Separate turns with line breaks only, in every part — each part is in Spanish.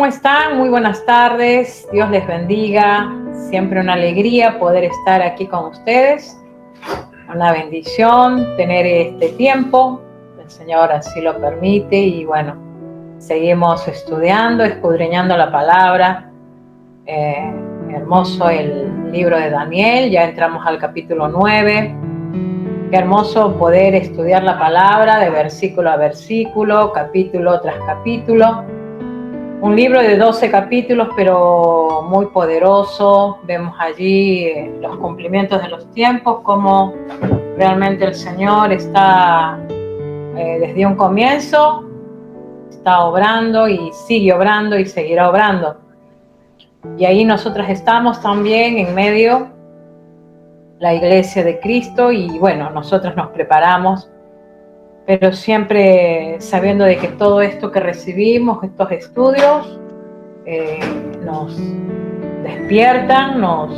¿Cómo están? Muy buenas tardes. Dios les bendiga. Siempre una alegría poder estar aquí con ustedes. Una bendición tener este tiempo. El Señor así lo permite y bueno, seguimos estudiando, escudriñando la palabra. Hermoso el libro de Daniel. Ya entramos al capítulo 9. Qué hermoso poder estudiar la palabra de versículo a versículo, capítulo tras capítulo. Un libro de 12 capítulos, pero muy poderoso. Vemos allí los cumplimientos de los tiempos, cómo realmente el Señor está desde un comienzo, está obrando y sigue obrando y seguirá obrando. Y ahí nosotras estamos también en medio, la Iglesia de Cristo, y bueno, nosotros nos preparamos, pero siempre sabiendo de que todo esto que recibimos, estos estudios, nos despiertan, nos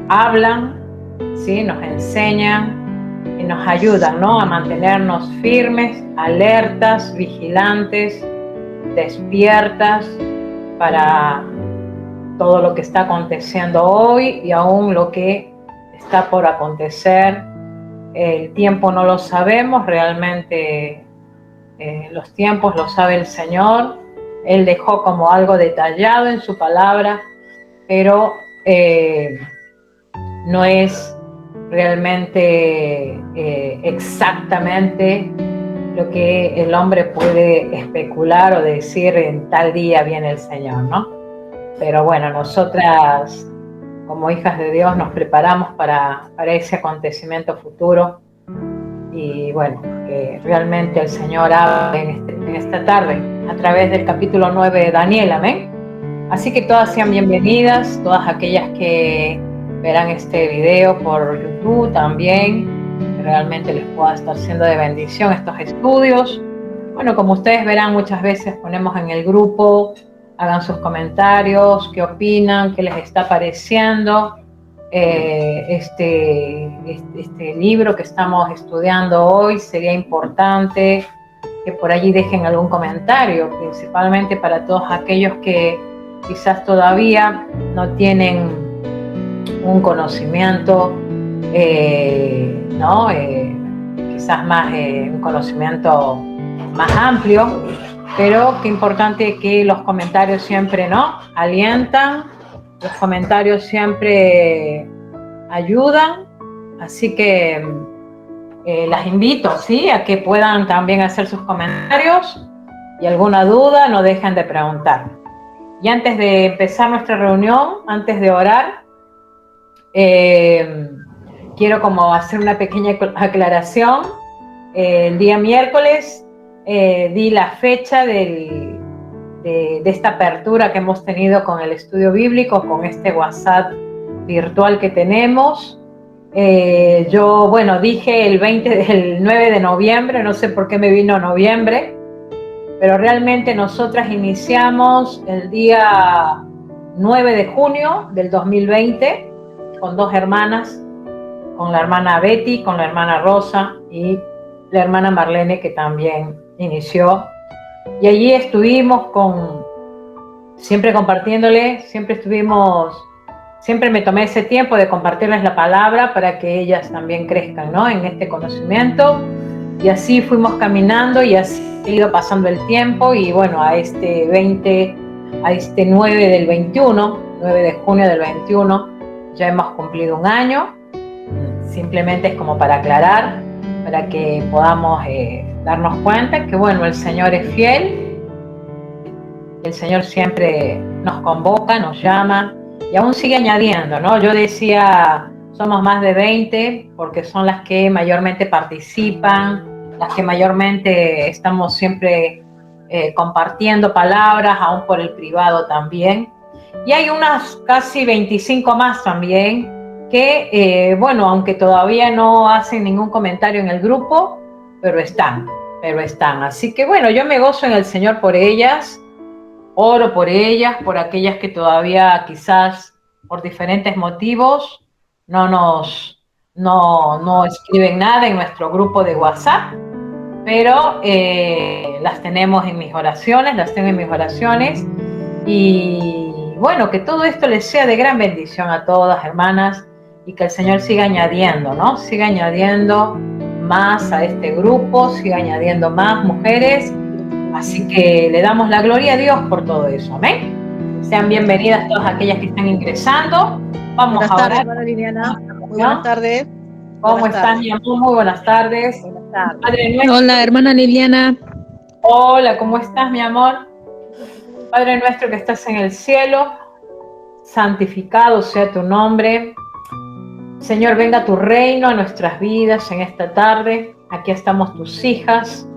hablan, ¿sí? Nos enseñan y nos ayudan, ¿no? A mantenernos firmes, alertas, vigilantes, despiertas para todo lo que está aconteciendo hoy y aún lo que está por acontecer. El tiempo no lo sabemos, realmente los tiempos lo sabe el Señor. Él dejó como algo detallado en su palabra, pero no es realmente exactamente lo que el hombre puede especular o decir en tal día viene el Señor, ¿no? Pero bueno, nosotras como hijas de Dios nos preparamos para ese acontecimiento futuro y bueno, que realmente el Señor habla en esta tarde a través del capítulo 9 de Daniel, amén. Así que todas sean bienvenidas, todas aquellas que verán este video por YouTube también, que realmente les pueda estar siendo de bendición estos estudios. Bueno, como ustedes verán, muchas veces ponemos en el grupo, hagan sus comentarios, qué opinan, qué les está pareciendo este libro que estamos estudiando hoy. Sería importante que por allí dejen algún comentario, principalmente para todos aquellos que quizás todavía no tienen un conocimiento, ¿no? Quizás más un conocimiento más amplio, pero qué importante que los comentarios siempre, ¿no? Alientan, los comentarios siempre ayudan, así que las invito, ¿sí? A que puedan también hacer sus comentarios y alguna duda no dejen de preguntar. Y antes de empezar nuestra reunión, antes de orar, quiero como hacer una pequeña aclaración. El día miércoles di la fecha de esta apertura que hemos tenido con el estudio bíblico, con este WhatsApp virtual que tenemos. Yo, bueno, dije el 9 de noviembre, no sé por qué me vino noviembre, pero realmente nosotras iniciamos el día 9 de junio del 2020 con dos hermanas, con la hermana Betty, con la hermana Rosa y la hermana Marlene, que también inició. Y allí estuvimos siempre compartiéndole, siempre me tomé ese tiempo de compartirles la palabra para que ellas también crezcan, ¿no? En este conocimiento. Y así fuimos caminando y así ha ido pasando el tiempo. Y bueno, a este 9 del 21, 9 de junio del 21, ya hemos cumplido un año. Simplemente es como para aclarar, para que podamos darnos cuenta que bueno, el Señor es fiel. El Señor siempre nos convoca, nos llama y aún sigue añadiendo, ¿no? Yo decía, somos más de 20 porque son las que mayormente participan, las que mayormente estamos siempre compartiendo palabras, aún por el privado también. Y hay unas casi 25 más también que, bueno, aunque todavía no hacen ningún comentario en el grupo, pero están. Así que bueno, yo me gozo en el Señor por ellas. Oro por ellas, por aquellas que todavía quizás por diferentes motivos no escriben nada en nuestro grupo de WhatsApp, pero las tengo en mis oraciones Y bueno, que todo esto les sea de gran bendición a todas, hermanas, y que el Señor siga añadiendo, ¿no? Siga añadiendo más a este grupo, siga añadiendo más mujeres. Así que le damos la gloria a Dios por todo eso. Amén. Sean bienvenidas todas aquellas que están ingresando. Vamos a orar.
Buenas tardes, hermana Liliana. Muy buenas tardes.
¿Cómo estás, mi amor? Muy buenas tardes.
Buenas tardes.
Padre nuestro.
Hola, hermana Liliana.
Hola, ¿cómo estás, mi amor? Padre nuestro que estás en el cielo, santificado sea tu nombre. Señor, venga tu reino a nuestras vidas en esta tarde. Aquí estamos tus hijas.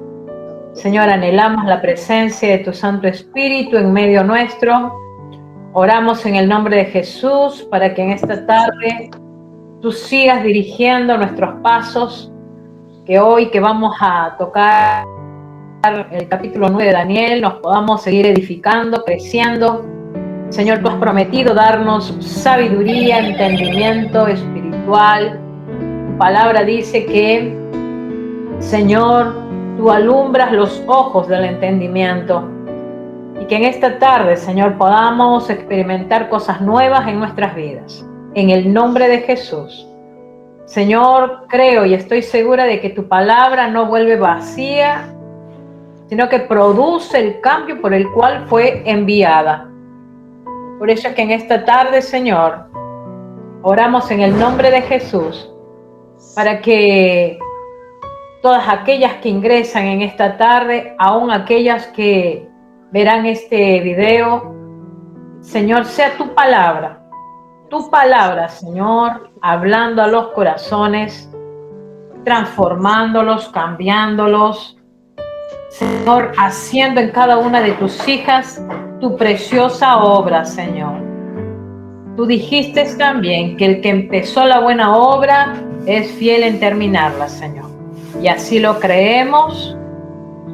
Señor, anhelamos la presencia de tu Santo Espíritu en medio nuestro. Oramos en el nombre de Jesús para que en esta tarde tú sigas dirigiendo nuestros pasos, que hoy que vamos a tocar el capítulo 9 de Daniel, nos podamos seguir edificando, creciendo. Señor, tú has prometido darnos sabiduría, entendimiento espiritual. Tu palabra dice que, Señor, tú alumbras los ojos del entendimiento y que en esta tarde, Señor, podamos experimentar cosas nuevas en nuestras vidas. En el nombre de Jesús. Señor, creo y estoy segura de que tu palabra no vuelve vacía, sino que produce el cambio por el cual fue enviada. Por eso es que en esta tarde, Señor, oramos en el nombre de Jesús para que todas aquellas que ingresan en esta tarde, aún aquellas que verán este video, Señor, sea tu palabra, Señor, hablando a los corazones, transformándolos, cambiándolos, Señor, haciendo en cada una de tus hijas tu preciosa obra, Señor. Tú dijiste también que el que empezó la buena obra es fiel en terminarla, Señor. Y así lo creemos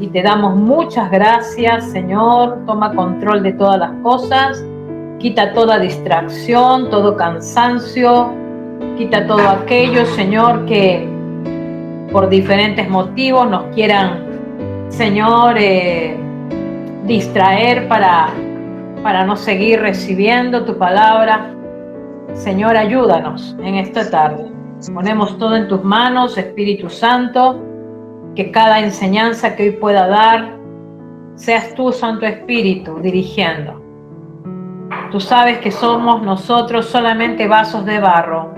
y te damos muchas gracias, Señor. Toma control de todas las cosas, quita toda distracción, todo cansancio, quita todo aquello, Señor, que por diferentes motivos nos quieran, Señor, distraer para no seguir recibiendo tu palabra. Señor, ayúdanos en esta tarde. Ponemos todo en tus manos, Espíritu Santo, que cada enseñanza que hoy pueda dar, seas tú, Santo Espíritu, dirigiendo. Tú sabes que somos nosotros solamente vasos de barro,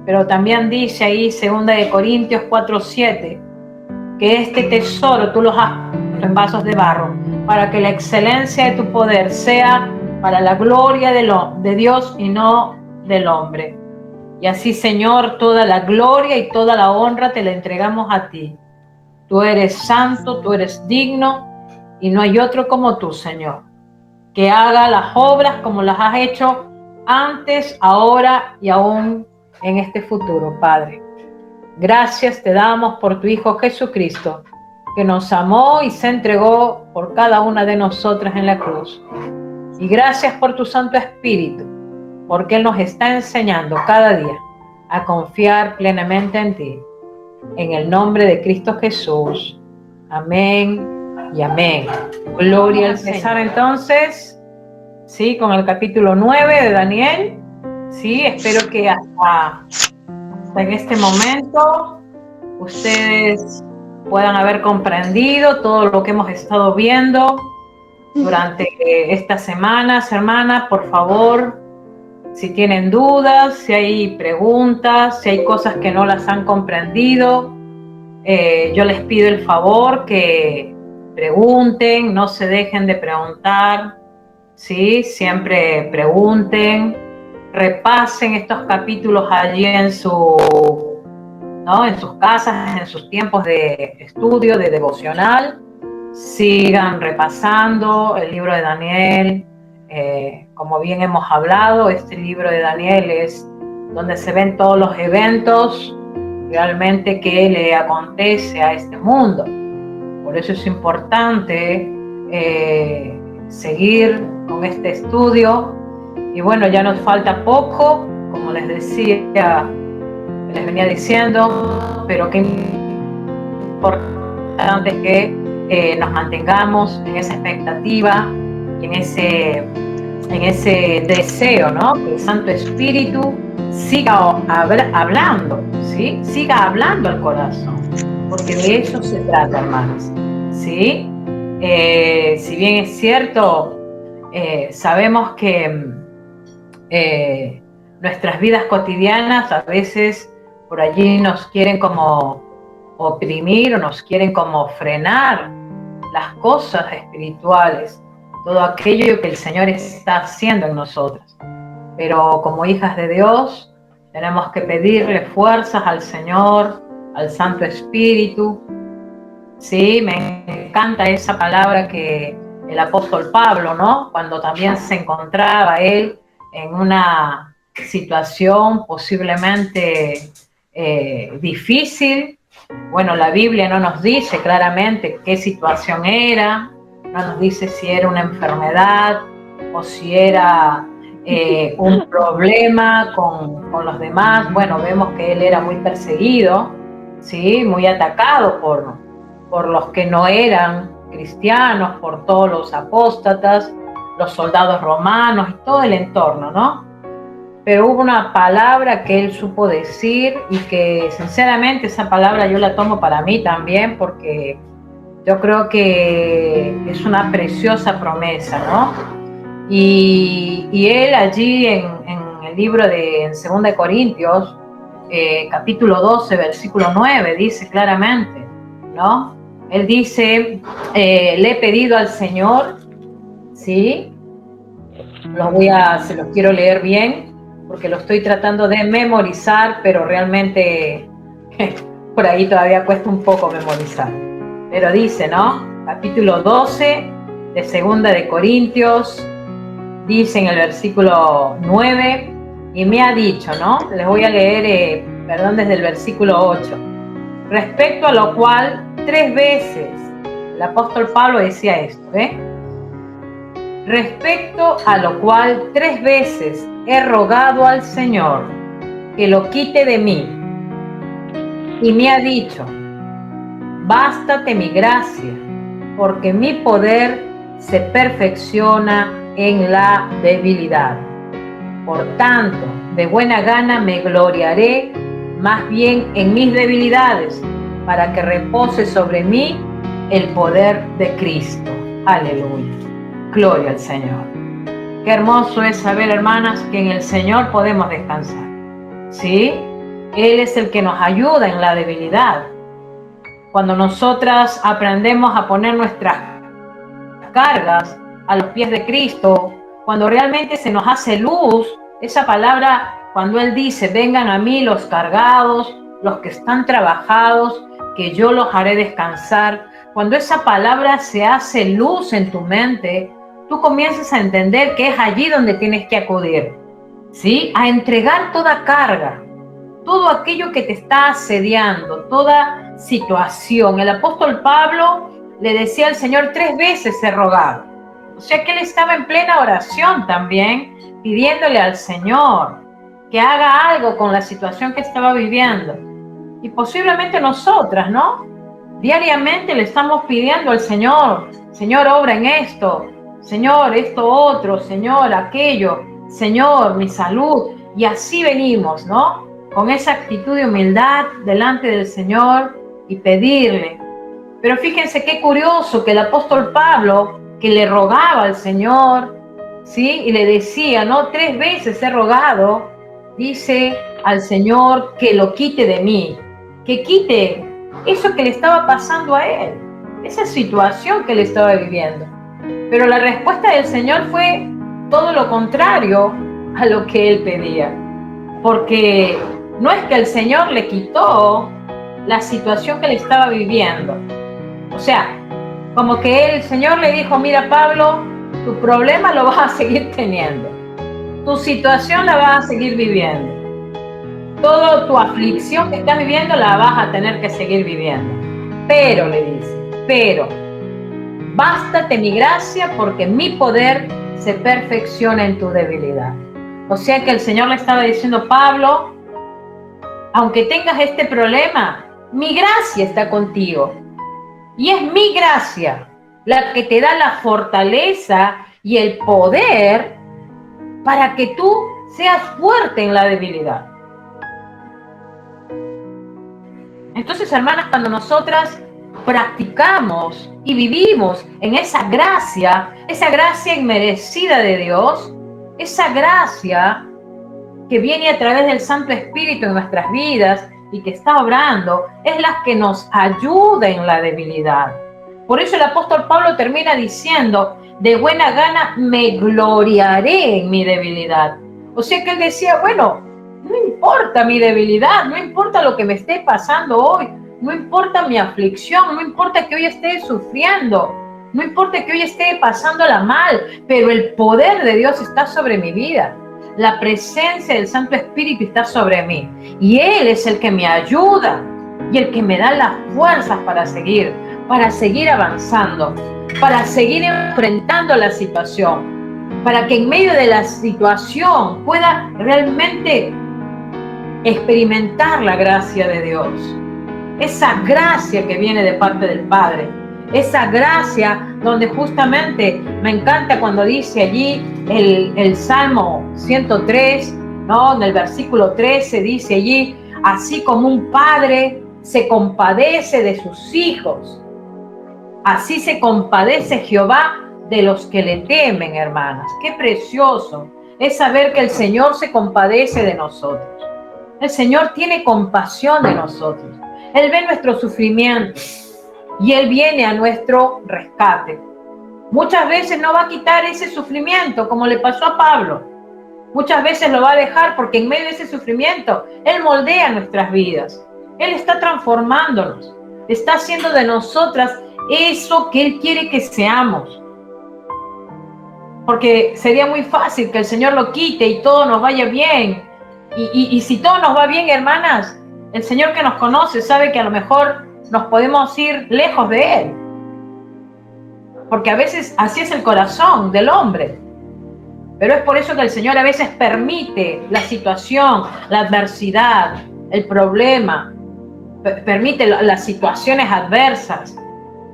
pero también dice ahí 2 Corintios 4:7, que este tesoro tú los has puesto en vasos de barro, para que la excelencia de tu poder sea para la gloria de Dios y no del hombre. Y así, Señor, toda la gloria y toda la honra te la entregamos a ti. Tú eres santo, tú eres digno, y no hay otro como tú, Señor, que haga las obras como las has hecho antes, ahora y aún en este futuro, Padre. Gracias te damos por tu Hijo Jesucristo, que nos amó y se entregó por cada una de nosotras en la cruz. Y gracias por tu Santo Espíritu, porque Él nos está enseñando cada día a confiar plenamente en ti. En el nombre de Cristo Jesús. Amén y amén. Gloria al Señor. Empezar entonces, sí, con el capítulo 9 de Daniel. Sí, espero que hasta en este momento ustedes puedan haber comprendido todo lo que hemos estado viendo durante estas semanas. Hermanas, por favor, si tienen dudas, si hay preguntas, si hay cosas que no las han comprendido, yo les pido el favor que pregunten, no se dejen de preguntar, ¿sí? Siempre pregunten, repasen estos capítulos allí en sus casas, en sus tiempos de estudio, de devocional. Sigan repasando el libro de Daniel. Como bien hemos hablado, este libro de Daniel es donde se ven todos los eventos realmente que le acontece a este mundo. Por eso es importante seguir con este estudio. Y bueno, ya nos falta poco, como les decía, les venía diciendo, pero qué importante que nos mantengamos en esa expectativa en ese deseo, ¿no? Que el Santo Espíritu siga hablando, ¿sí? Siga hablando al corazón, porque de eso se trata, hermanos, ¿sí? Si bien es cierto, sabemos que nuestras vidas cotidianas a veces por allí nos quieren como oprimir o nos quieren como frenar las cosas espirituales, todo aquello que el Señor está haciendo en nosotras. Pero como hijas de Dios tenemos que pedirle fuerzas al Señor, al Santo Espíritu. Sí, me encanta esa palabra que el apóstol Pablo, ¿no? Cuando también se encontraba él en una situación posiblemente difícil. Bueno, la Biblia no nos dice claramente qué situación era, no nos dice si era una enfermedad o si era un problema con los demás. Bueno, vemos que él era muy perseguido, ¿sí? Muy atacado por los que no eran cristianos, por todos los apóstatas, los soldados romanos y todo el entorno, ¿no? Pero hubo una palabra que él supo decir y que sinceramente esa palabra yo la tomo para mí también, porque yo creo que es una preciosa promesa, ¿no? Y él allí en el libro en 2 Corintios, capítulo 12, versículo 9, dice claramente, ¿no? Él dice, le he pedido al Señor, ¿sí? Se los quiero leer bien, porque lo estoy tratando de memorizar, pero realmente por ahí todavía cuesta un poco memorizar. Pero dice, ¿no? Capítulo 12 de 2 Corintios, dice en el versículo 9, y me ha dicho, ¿no? Les voy a leer, desde el versículo 8. Respecto a lo cual, 3 veces el apóstol Pablo decía esto, ¿eh? Respecto a lo cual 3 veces he rogado al Señor que lo quite de mí. Y me ha dicho, bástate mi gracia, porque mi poder se perfecciona en la debilidad. Por tanto, de buena gana me gloriaré más bien en mis debilidades, para que repose sobre mí el poder de Cristo. Aleluya. Gloria al Señor. Qué hermoso es saber, hermanas, que en el Señor podemos descansar. ¿Sí? Él es el que nos ayuda en la debilidad. Cuando nosotras aprendemos a poner nuestras cargas a los pies de Cristo, cuando realmente se nos hace luz, esa palabra, cuando Él dice, vengan a mí los cargados, los que están trabajados, que yo los haré descansar. Cuando esa palabra se hace luz en tu mente, tú comienzas a entender que es allí donde tienes que acudir, ¿sí? A entregar toda carga, todo aquello que te está asediando, toda situación. El apóstol Pablo le decía al Señor, 3 veces he rogado. O sea que él estaba en plena oración también, pidiéndole al Señor que haga algo con la situación que estaba viviendo. Y posiblemente nosotras, ¿no? Diariamente le estamos pidiendo al Señor, Señor, obra en esto, Señor, esto otro, Señor, aquello, Señor, mi salud. Y así venimos, ¿no? Con esa actitud de humildad delante del Señor y pedirle. Pero fíjense qué curioso que el apóstol Pablo, que le rogaba al Señor, ¿sí? Y le decía, ¿no? 3 veces he rogado, dice al Señor que lo quite de mí, que quite eso que le estaba pasando a él, esa situación que él estaba viviendo. Pero la respuesta del Señor fue todo lo contrario a lo que él pedía, porque no es que el Señor le quitó la situación que le estaba viviendo. O sea, como que el Señor le dijo, mira Pablo, tu problema lo vas a seguir teniendo, tu situación la vas a seguir viviendo, toda tu aflicción que estás viviendo la vas a tener que seguir viviendo. Pero, le dice, bástate mi gracia porque mi poder se perfecciona en tu debilidad. O sea que el Señor le estaba diciendo, Pablo, aunque tengas este problema, mi gracia está contigo. Y es mi gracia la que te da la fortaleza y el poder para que tú seas fuerte en la debilidad. Entonces, hermanas, cuando nosotras practicamos y vivimos en esa gracia inmerecida de Dios, esa gracia que viene a través del Santo Espíritu en nuestras vidas y que está obrando, es la que nos ayuda en la debilidad. Por eso el apóstol Pablo termina diciendo, de buena gana me gloriaré en mi debilidad. O sea que él decía, bueno, no importa mi debilidad, no importa lo que me esté pasando hoy, no importa mi aflicción, no importa que hoy esté sufriendo, no importa que hoy esté pasándola mal, pero el poder de Dios está sobre mi vida. La presencia del Santo Espíritu está sobre mí y Él es el que me ayuda y el que me da las fuerzas para seguir avanzando, para seguir enfrentando la situación, para que en medio de la situación pueda realmente experimentar la gracia de Dios, esa gracia que viene de parte del Padre, esa gracia donde justamente me encanta cuando dice allí el Salmo 103, ¿no? En el versículo 13 dice allí, así como un padre se compadece de sus hijos, así se compadece Jehová de los que le temen, hermanas. Qué precioso es saber que el Señor se compadece de nosotros. El Señor tiene compasión de nosotros. Él ve nuestro sufrimiento y Él viene a nuestro rescate. Muchas veces no va a quitar ese sufrimiento, como le pasó a Pablo. Muchas veces lo va a dejar porque en medio de ese sufrimiento, Él moldea nuestras vidas. Él está transformándonos. Está haciendo de nosotras eso que Él quiere que seamos. Porque sería muy fácil que el Señor lo quite y todo nos vaya bien. Y si todo nos va bien, hermanas, el Señor que nos conoce sabe que a lo mejor nos podemos ir lejos de Él. Porque a veces así es el corazón del hombre. Pero es por eso que el Señor a veces permite la situación, la adversidad, el problema, permite las situaciones adversas,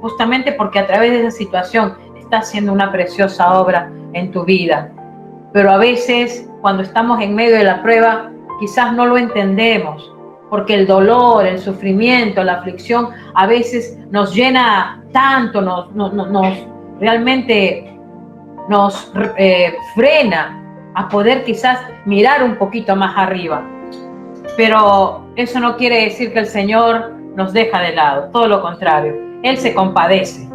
justamente porque a través de esa situación está haciendo una preciosa obra en tu vida. Pero a veces, cuando estamos en medio de la prueba, quizás no lo entendemos, porque el dolor, el sufrimiento, la aflicción a veces nos llena tanto, realmente nos frena a poder quizás mirar un poquito más arriba. Pero eso no quiere decir que el Señor nos deja de lado, todo lo contrario. Él se compadece,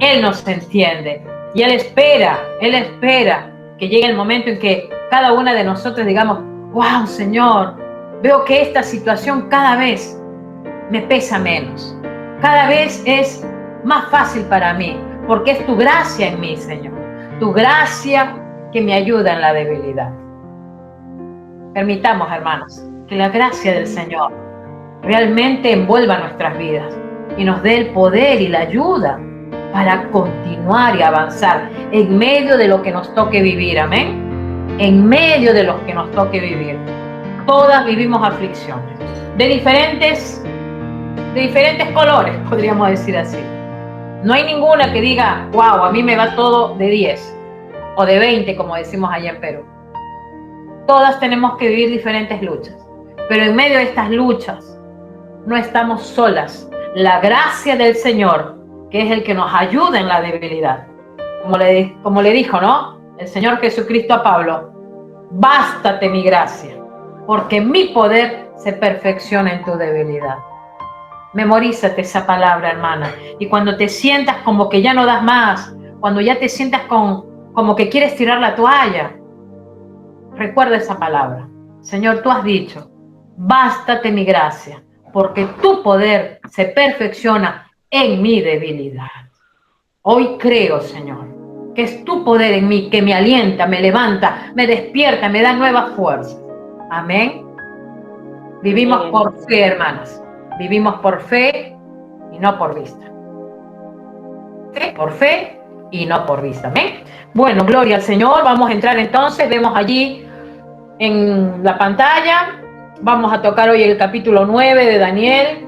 Él nos entiende y Él espera que llegue el momento en que cada una de nosotros digamos, wow, Señor, veo que esta situación cada vez me pesa menos, cada vez es más fácil para mí, porque es tu gracia en mí, Señor, tu gracia que me ayuda en la debilidad. Permitamos, hermanos, que la gracia del Señor realmente envuelva nuestras vidas y nos dé el poder y la ayuda para continuar y avanzar en medio de lo que nos toque vivir, amén. En medio de lo que nos toque vivir. Todas vivimos aflicciones, de diferentes colores, podríamos decir así. No hay ninguna que diga, wow, a mí me va todo de 10 o de 20, como decimos allá en Perú. Todas tenemos que vivir diferentes luchas, pero en medio de estas luchas no estamos solas. La gracia del Señor, que es el que nos ayuda en la debilidad. Como le dijo, ¿no? El Señor Jesucristo a Pablo, bástate mi gracia, porque mi poder se perfecciona en tu debilidad. Memorízate esa palabra, hermana. Y cuando te sientas como que ya no das más, cuando ya te sientas como que quieres tirar la toalla, recuerda esa palabra. Señor, tú has dicho, bástate mi gracia, porque tu poder se perfecciona en mi debilidad. Hoy creo, Señor, que es tu poder en mí que me alienta, me levanta, me despierta, me da nuevas fuerzas. Amén. Vivimos por fe, hermanas. Vivimos por fe y no por vista. Por fe y no por vista. Amén. Bueno, gloria al Señor. Vamos a entrar entonces. Vemos allí en la pantalla. Vamos a tocar hoy el capítulo 9 de Daniel.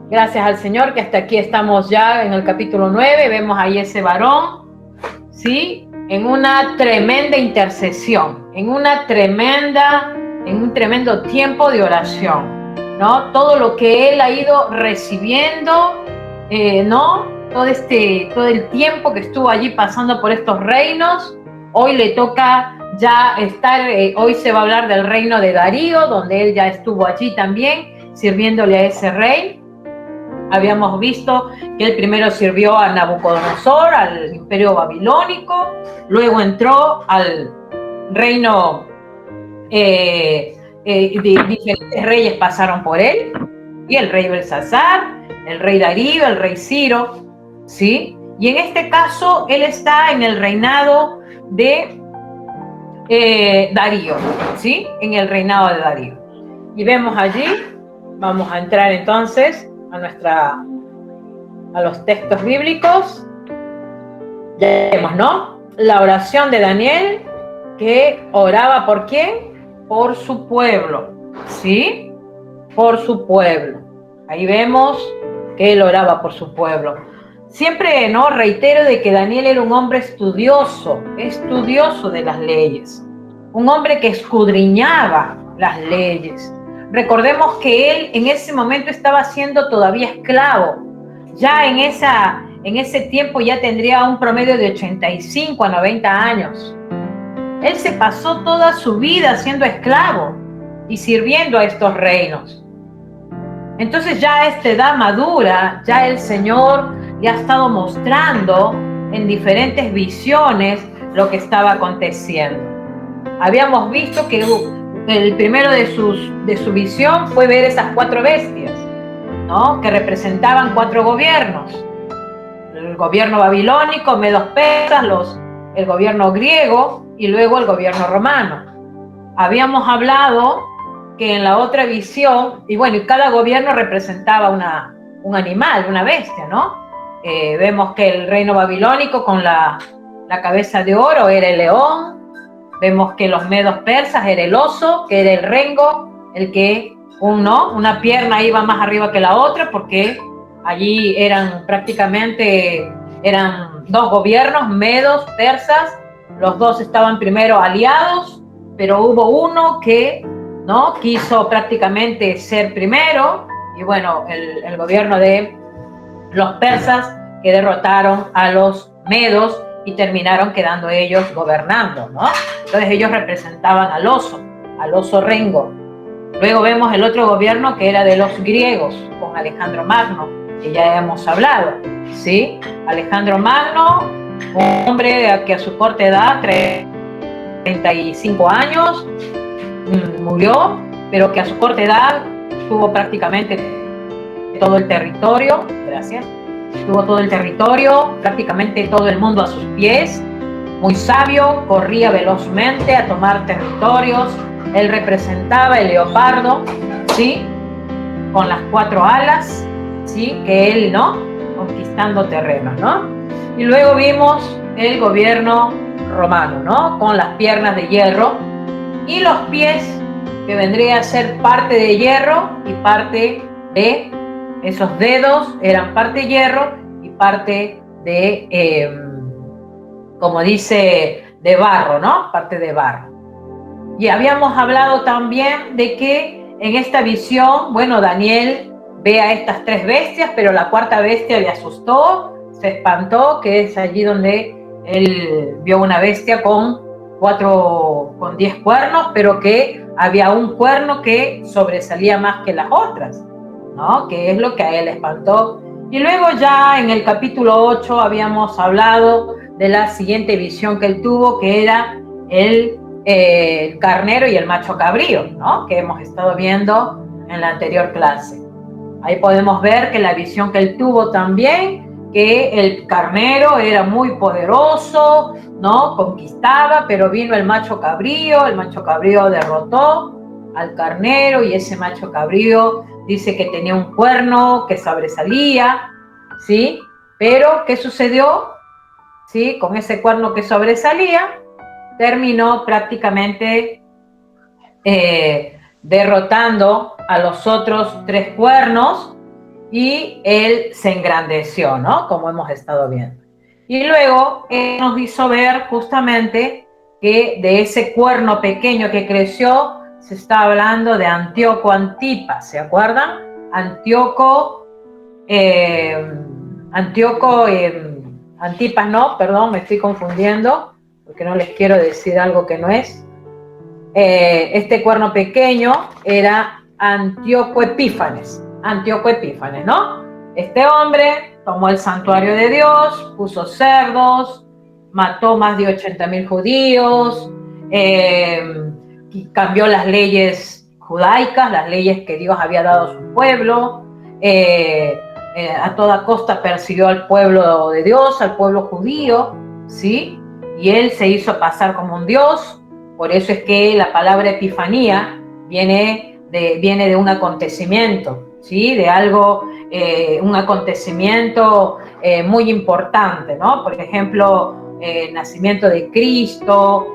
Gracias al Señor que hasta aquí estamos ya en el capítulo 9. Vemos ahí ese varón, ¿sí? en una tremenda intercesión, en un tremendo tiempo de oración, ¿no? Todo lo que él ha ido recibiendo, ¿no? Todo el tiempo que estuvo allí pasando por estos reinos, hoy le toca ya estar, hoy se va a hablar del reino de Darío, donde él ya estuvo allí también, sirviéndole a ese rey. Habíamos visto que él primero sirvió a Nabucodonosor, al imperio babilónico, luego entró al reino, diferentes reyes pasaron por él, y el rey Belsasar, el rey Darío, el rey Ciro, ¿sí? Y en este caso, él está en el reinado de Darío, ¿sí? En el reinado de Darío. Y vemos allí, vamos a entrar entonces a los textos bíblicos. Ya vemos, ¿no? La oración de Daniel, que oraba ¿por quién? Por su pueblo, ¿sí? Por su pueblo. Ahí vemos que él oraba por su pueblo. Siempre, ¿no? Reitero de que Daniel era un hombre estudioso de las leyes, un hombre que escudriñaba las leyes. Recordemos que él en ese momento estaba siendo todavía esclavo. Ya en ese tiempo ya tendría un promedio de 85 a 90 años. Él se pasó toda su vida siendo esclavo y sirviendo a estos reinos. Entonces ya a esta edad madura, ya el Señor le ha estado mostrando en diferentes visiones lo que estaba aconteciendo. Habíamos visto que el primero de su visión fue ver esas 4 bestias, ¿no? Que representaban 4 gobiernos. El gobierno babilónico, medos persas, el gobierno griego y luego el gobierno romano. Habíamos hablado que en la otra visión, y bueno, cada gobierno representaba un animal, una bestia, ¿no? Vemos que el reino babilónico con la cabeza de oro era el león. Vemos que los medos persas era el oso, que era el rengo, el que una pierna iba más arriba que la otra, porque allí eran 2 gobiernos, medos, persas. Los 2 estaban primero aliados, pero hubo uno que no quiso prácticamente ser primero, y bueno, el gobierno de los persas, que derrotaron a los medos y terminaron quedando ellos gobernando, ¿no? Entonces ellos representaban al oso rengo. Luego vemos el otro gobierno que era de los griegos, con Alejandro Magno, que ya hemos hablado, ¿sí? Alejandro Magno, un hombre que a su corta edad, 35 años, murió, pero que a su corta edad tuvo prácticamente todo el territorio, prácticamente todo el mundo a sus pies, muy sabio, corría velozmente a tomar territorios. Él representaba el leopardo, ¿sí? Con las 4 alas, ¿sí? Que él, ¿no? Conquistando terrenos, ¿no? Y luego vimos el gobierno romano, ¿no? Con las piernas de hierro y los pies, que vendría a ser parte de hierro y parte de esos dedos, eran parte hierro y parte de, como dice, de barro, ¿no? Parte de barro. Y habíamos hablado también de que en esta visión, bueno, Daniel ve a estas 3 bestias, pero la 4ª bestia le asustó, se espantó, que es allí donde él vio una bestia con 10 cuernos, pero que había un cuerno que sobresalía más que las otras, ¿no? Que es lo que a él espantó. Y luego ya en el capítulo 8 habíamos hablado de la siguiente visión que él tuvo, que era el carnero y el macho cabrío, ¿no? Que hemos estado viendo en la anterior clase. Ahí podemos ver que la visión que él tuvo también, que el carnero era muy poderoso, ¿no? Conquistaba, pero vino el macho cabrío derrotó al carnero, y ese macho cabrío dice que tenía un cuerno que sobresalía, ¿sí? Pero, ¿qué sucedió? ¿Sí? Con ese cuerno que sobresalía, terminó prácticamente derrotando a los otros 3 cuernos, y él se engrandeció, ¿no? Como hemos estado viendo. Y luego nos hizo ver justamente que de ese cuerno pequeño que creció, se está hablando de Antíoco Antipas, ¿se acuerdan? Antíoco Antipas no, perdón, me estoy confundiendo, porque no les quiero decir algo que no es. Este cuerno pequeño era Antíoco Epífanes, ¿no? Este hombre tomó el santuario de Dios, puso cerdos, mató más de 80.000 judíos, cambió las leyes judaicas, las leyes que Dios había dado a su pueblo, a toda costa persiguió al pueblo de Dios, al pueblo judío, ¿sí? Y él se hizo pasar como un Dios. Por eso es que la palabra epifanía viene de un acontecimiento, ¿sí? De algo, un acontecimiento muy importante, ¿no? Por ejemplo, el nacimiento de Cristo,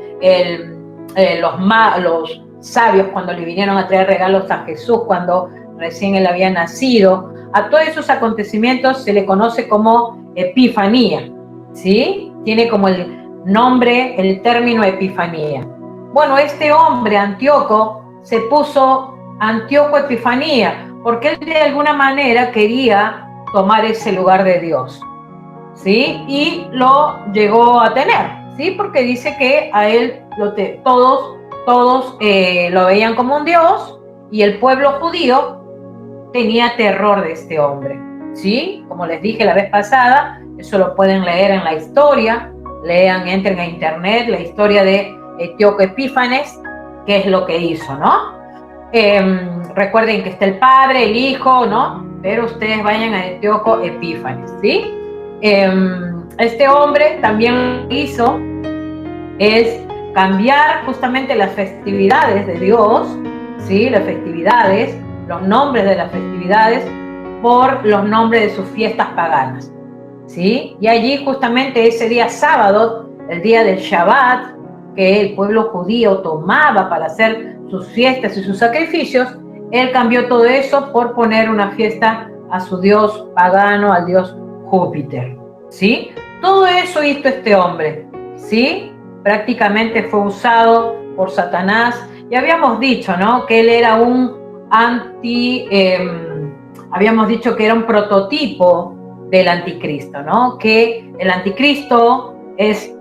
los sabios cuando le vinieron a traer regalos a Jesús cuando recién él había nacido. A todos esos acontecimientos se le conoce como epifanía, ¿sí? Tiene como el nombre, el término epifanía. Bueno, este hombre, Antíoco, se puso Antíoco Epifanía, porque él de alguna manera quería tomar ese lugar de Dios, ¿sí? Y lo llegó a tener, ¿sí? Porque dice que a él todos lo veían como un Dios, y el pueblo judío tenía terror de este hombre, ¿sí? Como les dije la vez pasada, eso lo pueden leer en la historia, entren a internet, la historia de Antíoco Epífanes, qué es lo que hizo, ¿no? Recuerden que está el Padre, el Hijo, ¿no? Pero ustedes vayan a Antíoco Epífanes, ¿sí? Este hombre también lo que hizo es cambiar justamente las festividades de Dios, ¿sí? Las festividades, los nombres de las festividades, por los nombres de sus fiestas paganas, ¿sí? Y allí justamente ese día sábado, el día del Shabbat, que el pueblo judío tomaba para hacer sus fiestas y sus sacrificios, él cambió todo eso por poner una fiesta a su dios pagano, al dios Júpiter, ¿sí? Todo eso hizo este hombre, ¿sí? Prácticamente fue usado por Satanás. Y habíamos dicho, ¿no? Que él era habíamos dicho que era un prototipo del anticristo, ¿no? Que el anticristo es,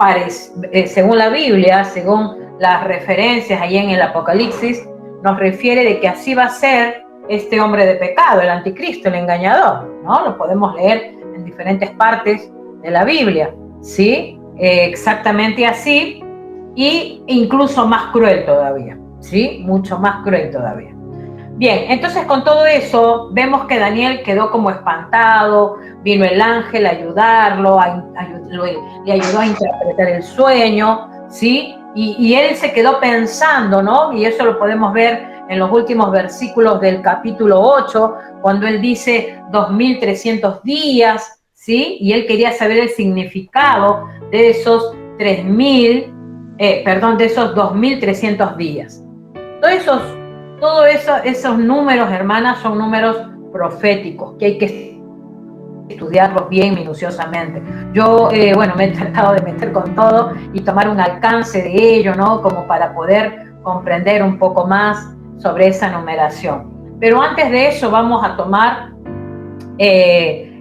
según la Biblia, según las referencias ahí en el Apocalipsis, nos refiere de que así va a ser este hombre de pecado, el anticristo, el engañador, ¿no? Lo podemos leer en diferentes partes de la Biblia, ¿sí? Exactamente así, e incluso más cruel todavía, ¿sí? Mucho más cruel todavía. Bien, entonces con todo eso vemos que Daniel quedó como espantado, vino el ángel a ayudarlo, le ayudó a interpretar el sueño, ¿sí? Y él se quedó pensando, ¿no? Y eso lo podemos ver en los últimos versículos del capítulo 8, cuando él dice 2300 días, ¿sí? Y él quería saber el significado de esos 2300 días. Todos esos números, hermanas, son números proféticos que hay que estudiarlos bien minuciosamente. Yo, me he tratado de meter con todo y tomar un alcance de ello, ¿no? Como para poder comprender un poco más sobre esa numeración. Pero antes de eso vamos a tomar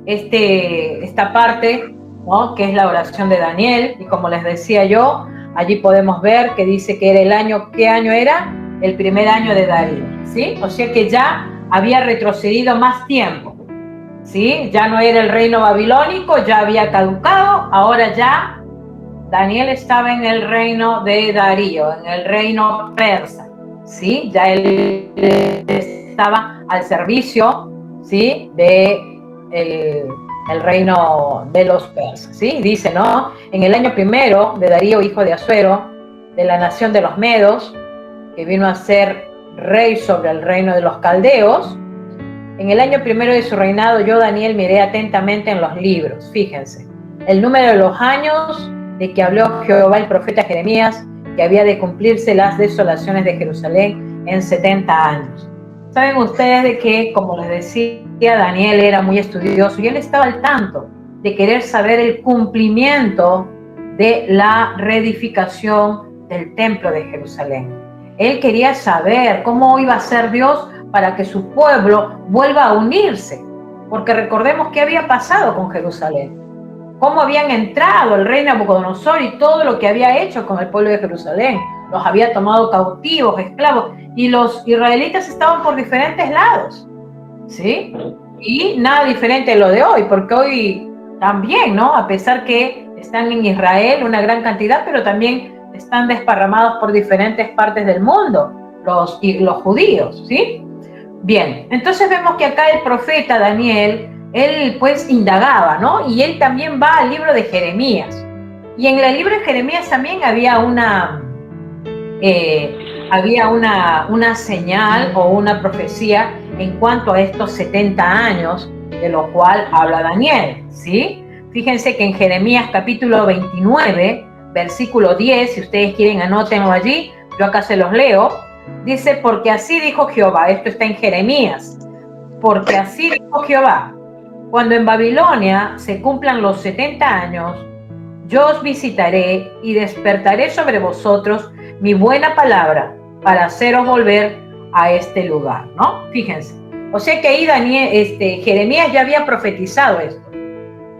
esta parte, ¿no? Que es la oración de Daniel, y como les decía yo, allí podemos ver que dice que era el año, ¿qué año era? El primer año de Darío, ¿sí? O sea que ya había retrocedido más tiempo, ¿sí? Ya no era el reino babilónico, ya había caducado, ahora ya Daniel estaba en el reino de Darío, en el reino persa, ¿sí? Ya él estaba al servicio, ¿sí? De el reino de los persas, ¿sí? Dice, ¿no? En el año primero de Darío, hijo de Asuero, de la nación de los Medos, que vino a ser rey sobre el reino de los caldeos, en el año primero de su reinado, yo, Daniel, miré atentamente en los libros, fíjense, el número de los años de que habló Jehová el profeta Jeremías, que había de cumplirse las desolaciones de Jerusalén en 70 años. Saben ustedes de que, como les decía, Daniel era muy estudioso y él estaba al tanto de querer saber el cumplimiento de la reedificación del templo de Jerusalén. Él quería saber cómo iba a ser Dios para que su pueblo vuelva a unirse, porque recordemos qué había pasado con Jerusalén, cómo habían entrado el rey Nabucodonosor y todo lo que había hecho con el pueblo de Jerusalén. Los había tomado cautivos, esclavos, y los israelitas estaban por diferentes lados, ¿sí? Y nada diferente de lo de hoy, porque hoy también, ¿no? A pesar que están en Israel una gran cantidad, pero también están desparramados por diferentes partes del mundo, los judíos, ¿sí? Bien, entonces vemos que acá el profeta Daniel, él pues indagaba, ¿no? Y él también va al libro de Jeremías. Y en el libro de Jeremías también había una señal o una profecía en cuanto a estos 70 años, de lo cual habla Daniel, ¿sí? Fíjense que en Jeremías capítulo 29, versículo 10, si ustedes quieren anótenlo allí, yo acá se los leo. Dice, porque así dijo Jehová, esto está en Jeremías, porque así dijo Jehová, cuando en Babilonia se cumplan los 70 años, yo os visitaré y despertaré sobre vosotros mi buena palabra para haceros volver a este lugar, ¿no? Fíjense, o sea que ahí Jeremías ya había profetizado esto.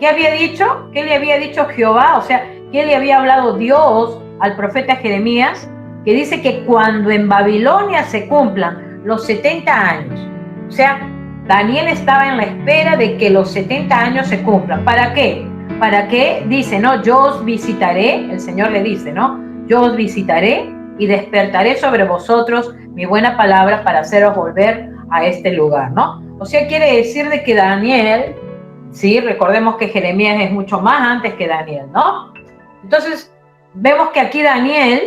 ¿Qué había dicho? ¿Qué le había dicho Jehová? O sea, ¿qué le había hablado Dios al profeta Jeremías? Que dice que cuando en Babilonia se cumplan los 70 años, o sea, Daniel estaba en la espera de que los 70 años se cumplan. ¿Para qué? ¿Para qué? Dice, ¿no? Yo os visitaré, el Señor le dice, ¿no? Yo os visitaré y despertaré sobre vosotros mi buena palabra para haceros volver a este lugar, ¿no? O sea, quiere decir de que Daniel, sí, recordemos que Jeremías es mucho más antes que Daniel, ¿no? Entonces, vemos que aquí Daniel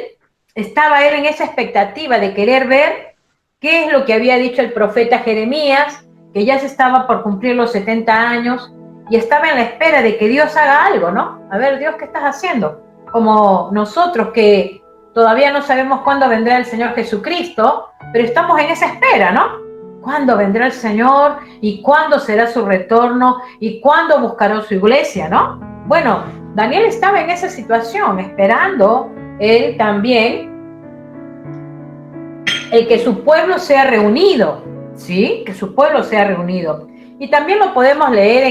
estaba él en esa expectativa de querer ver qué es lo que había dicho el profeta Jeremías, que ya se estaba por cumplir los 70 años, y estaba en la espera de que Dios haga algo, ¿no? A ver, Dios, ¿qué estás haciendo? Como nosotros que todavía no sabemos cuándo vendrá el Señor Jesucristo, pero estamos en esa espera, ¿no? ¿Cuándo vendrá el Señor? ¿Y cuándo será su retorno? ¿Y cuándo buscará su iglesia, no? Bueno, Daniel estaba en esa situación, esperando él también el que su pueblo sea reunido, ¿sí? Que su pueblo sea reunido. Y también lo podemos leer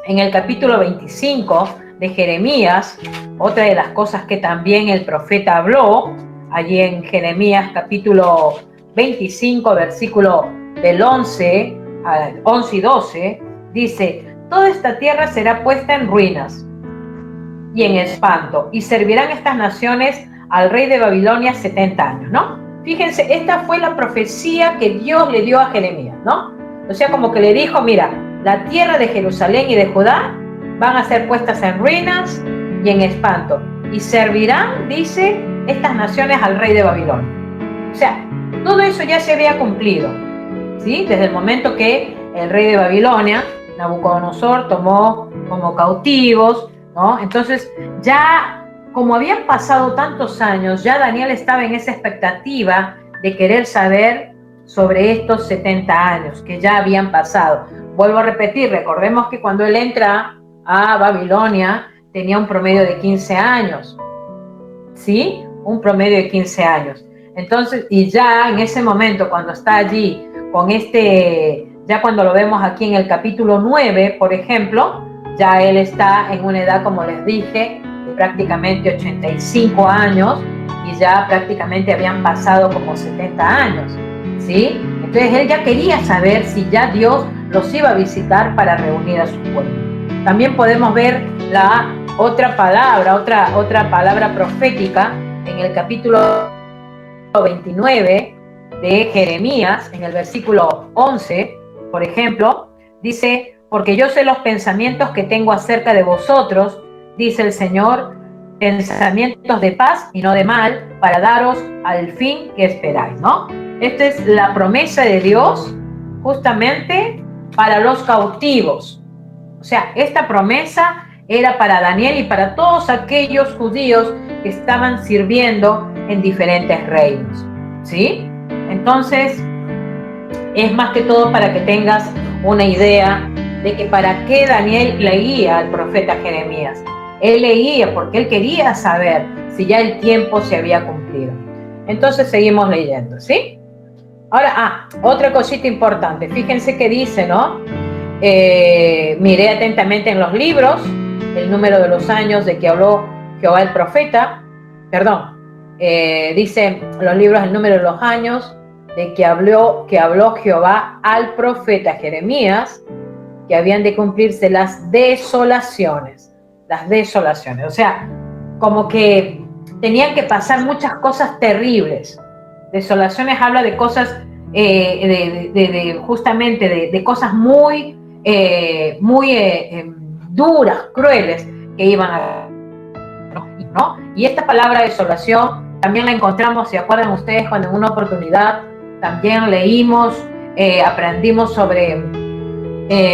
en el capítulo 25 de Jeremías, otra de las cosas que también el profeta habló, allí en Jeremías capítulo 25, versículo del 11 y 12, dice, toda esta tierra será puesta en ruinas y en espanto, y servirán estas naciones al rey de Babilonia 70 años, ¿no? Fíjense, esta fue la profecía que Dios le dio a Jeremías, ¿no? O sea, como que le dijo, mira, la tierra de Jerusalén y de Judá van a ser puestas en ruinas y en espanto, y servirán, dice, estas naciones al rey de Babilonia. O sea, todo eso ya se había cumplido, ¿sí? Desde el momento que el rey de Babilonia, Nabucodonosor, tomó como cautivos, ¿no? Entonces, ya como habían pasado tantos años, ya Daniel estaba en esa expectativa de querer saber sobre estos 70 años que ya habían pasado. Vuelvo a repetir, recordemos que cuando él entra a Babilonia tenía un promedio de 15 años, ¿sí? Un promedio de 15 años. Entonces, y ya en ese momento, cuando está allí con ya cuando lo vemos aquí en el capítulo 9, por ejemplo, ya él está en una edad, como les dije, de prácticamente 85 años, y ya prácticamente habían pasado como 70 años, ¿sí? Entonces él ya quería saber si ya Dios los iba a visitar para reunir a su pueblo. También podemos ver la otra palabra profética en el capítulo 29 de Jeremías, en el versículo 11, por ejemplo, dice, porque yo sé los pensamientos que tengo acerca de vosotros, dice el Señor, pensamientos de paz y no de mal, para daros al fin que esperáis, ¿no? Esta es la promesa de Dios justamente para los cautivos. O sea, esta promesa era para Daniel y para todos aquellos judíos que estaban sirviendo en diferentes reinos, ¿sí? Entonces, es más que todo para que tengas una idea de que para qué Daniel leía al profeta Jeremías. Él leía porque él quería saber si ya el tiempo se había cumplido. Entonces seguimos leyendo, ¿sí? Ahora, otra cosita importante. Fíjense que dice, ¿no? Miré atentamente en los libros el número de los años de que habló Jehová el profeta. Dice los libros el número de los años de que habló Jehová al profeta Jeremías, que habían de cumplirse las desolaciones. O sea, como que tenían que pasar muchas cosas terribles. Desolaciones habla de cosas, justamente de cosas muy duras, crueles, que iban a... ¿no? Y esta palabra desolación también la encontramos, ¿se acuerdan ustedes cuando en una oportunidad también leímos, aprendimos sobre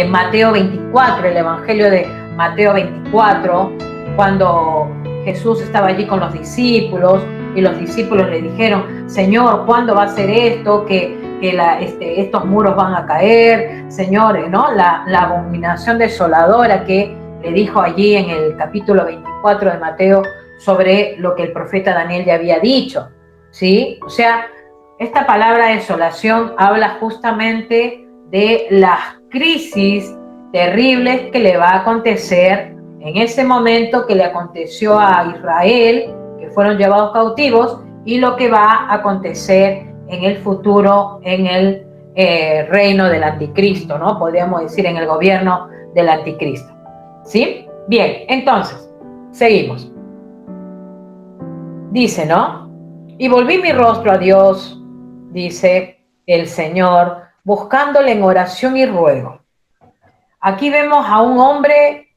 Mateo 24, el Evangelio de Mateo 24, cuando Jesús estaba allí con los discípulos y los discípulos le dijeron: Señor, ¿cuándo va a ser esto? Que estos muros van a caer, Señor, ¿no? La abominación desoladora que le dijo allí en el capítulo 24 de Mateo sobre lo que el profeta Daniel ya había dicho, ¿sí? O sea, esta palabra desolación habla justamente de las crisis terribles que le va a acontecer en ese momento, que le aconteció a Israel, que fueron llevados cautivos, y lo que va a acontecer en el futuro, en el reino del anticristo, ¿no? Podríamos decir en el gobierno del anticristo, ¿sí? Bien, entonces, seguimos. Dice, ¿no? Y volví mi rostro a Dios, dice el Señor, buscándole en oración y ruego. Aquí vemos a un hombre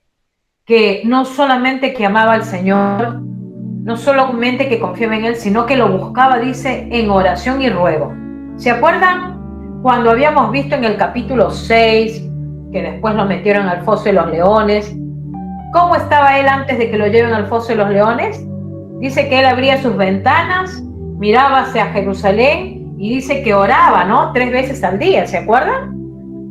que no solamente que amaba al Señor, no solamente que confiaba en Él, sino que lo buscaba, dice, en oración y ruego. ¿Se acuerdan cuando habíamos visto en el capítulo 6, que después lo metieron al foso de los leones? ¿Cómo estaba él antes de que lo lleven al foso de los leones? Dice que él abría sus ventanas, miraba hacia Jerusalén y dice que oraba, ¿no? 3 veces al día, ¿se acuerdan?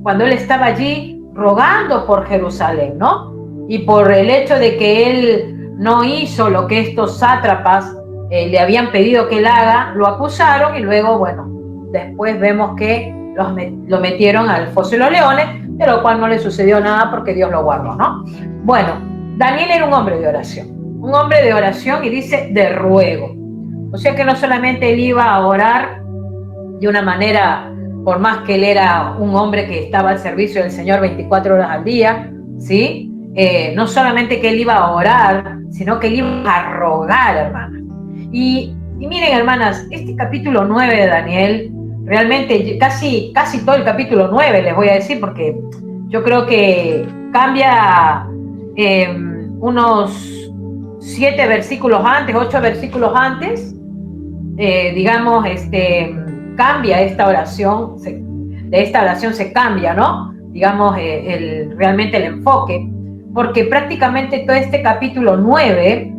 Cuando él estaba allí rogando por Jerusalén, ¿no? Y por el hecho de que él no hizo lo que estos sátrapas le habían pedido que él haga, lo acusaron y luego, bueno, después vemos que lo metieron al foso de los leones, de lo cual no le sucedió nada porque Dios lo guardó, ¿no? Bueno, Daniel era un hombre de oración y dice de ruego. O sea que no solamente él iba a orar de una manera, por más que él era un hombre que estaba al servicio del Señor 24 horas al día, ¿sí? No solamente que él iba a orar, sino que él iba a rogar, hermanas. Y miren, hermanas, este capítulo 9 de Daniel, realmente casi todo el capítulo 9, les voy a decir, porque yo creo que cambia unos 7 versículos antes, 8 versículos antes, digamos, cambia esta oración, de esta oración se cambia, ¿no? Digamos, realmente el enfoque, porque prácticamente todo este capítulo 9,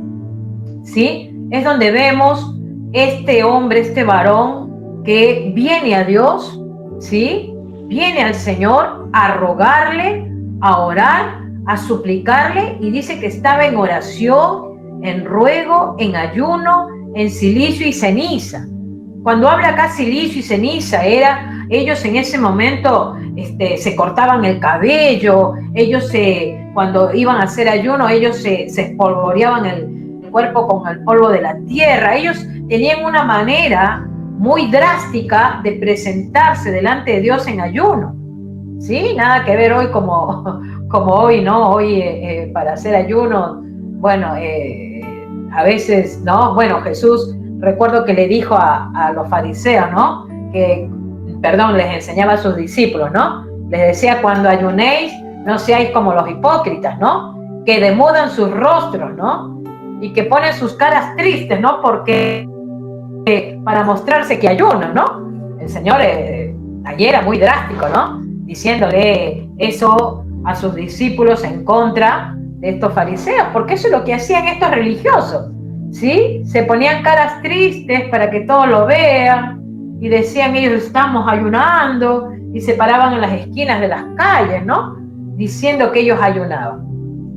¿sí? Es donde vemos este hombre, este varón que viene a Dios, ¿sí? Viene al Señor a rogarle, a orar, a suplicarle, y dice que estaba en oración, en ruego, en ayuno, en silicio y ceniza. Cuando habla acá silicio y ceniza, ellos en ese momento se cortaban el cabello, cuando iban a hacer ayuno, ellos se espolvoreaban el cuerpo con el polvo de la tierra. Ellos tenían una manera muy drástica de presentarse delante de Dios en ayuno, ¿sí? Nada que ver hoy como hoy, ¿no? Hoy para hacer ayuno, bueno, a veces, ¿no? Bueno, Jesús, recuerdo que le dijo a los fariseos, ¿no? Les enseñaba a sus discípulos, ¿no? Les decía: cuando ayunéis, no seáis como los hipócritas, ¿no? Que demudan sus rostros, ¿no? Y que ponen sus caras tristes, ¿no? Porque para mostrarse que ayunan, ¿no? El Señor ayer era muy drástico, ¿no? Diciéndole eso a sus discípulos en contra de estos fariseos, porque eso es lo que hacían estos religiosos, ¿sí? Se ponían caras tristes para que todos lo vean y decían: ellos estamos ayunando, y se paraban en las esquinas de las calles, ¿no? diciendo que ellos ayunaban.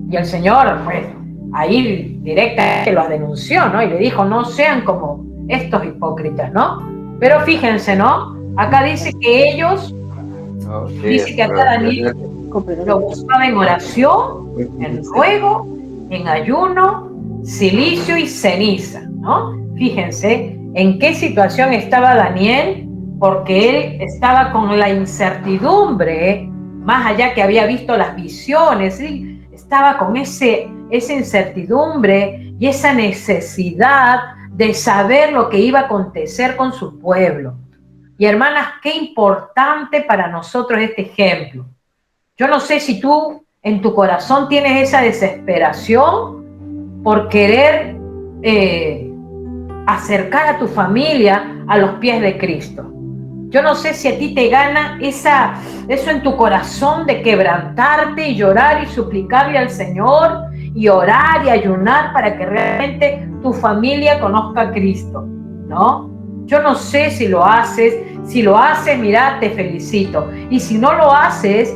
Y el Señor, pues, ahí directamente los denunció, ¿no? Y le dijo, no sean como estos hipócritas, ¿no? Pero fíjense, ¿no? Acá dice que ellos, dice que acá Daniel lo buscaba en oración, en ruego, en ayuno, silicio y ceniza, ¿no? Fíjense en qué situación estaba Daniel, porque él estaba con la incertidumbre, más allá que había visto las visiones, él estaba con esa incertidumbre y esa necesidad de saber lo que iba a acontecer con su pueblo. Y hermanas, qué importante para nosotros este ejemplo. Yo no sé si tú en tu corazón tienes esa desesperación por querer acercar a tu familia a los pies de Cristo. Yo no sé si a ti te gana eso en tu corazón de quebrantarte y llorar y suplicarle al Señor y orar y ayunar para que realmente tu familia conozca a Cristo, ¿no? Yo no sé si lo haces. Si lo haces, mira, te felicito. Y si no lo haces,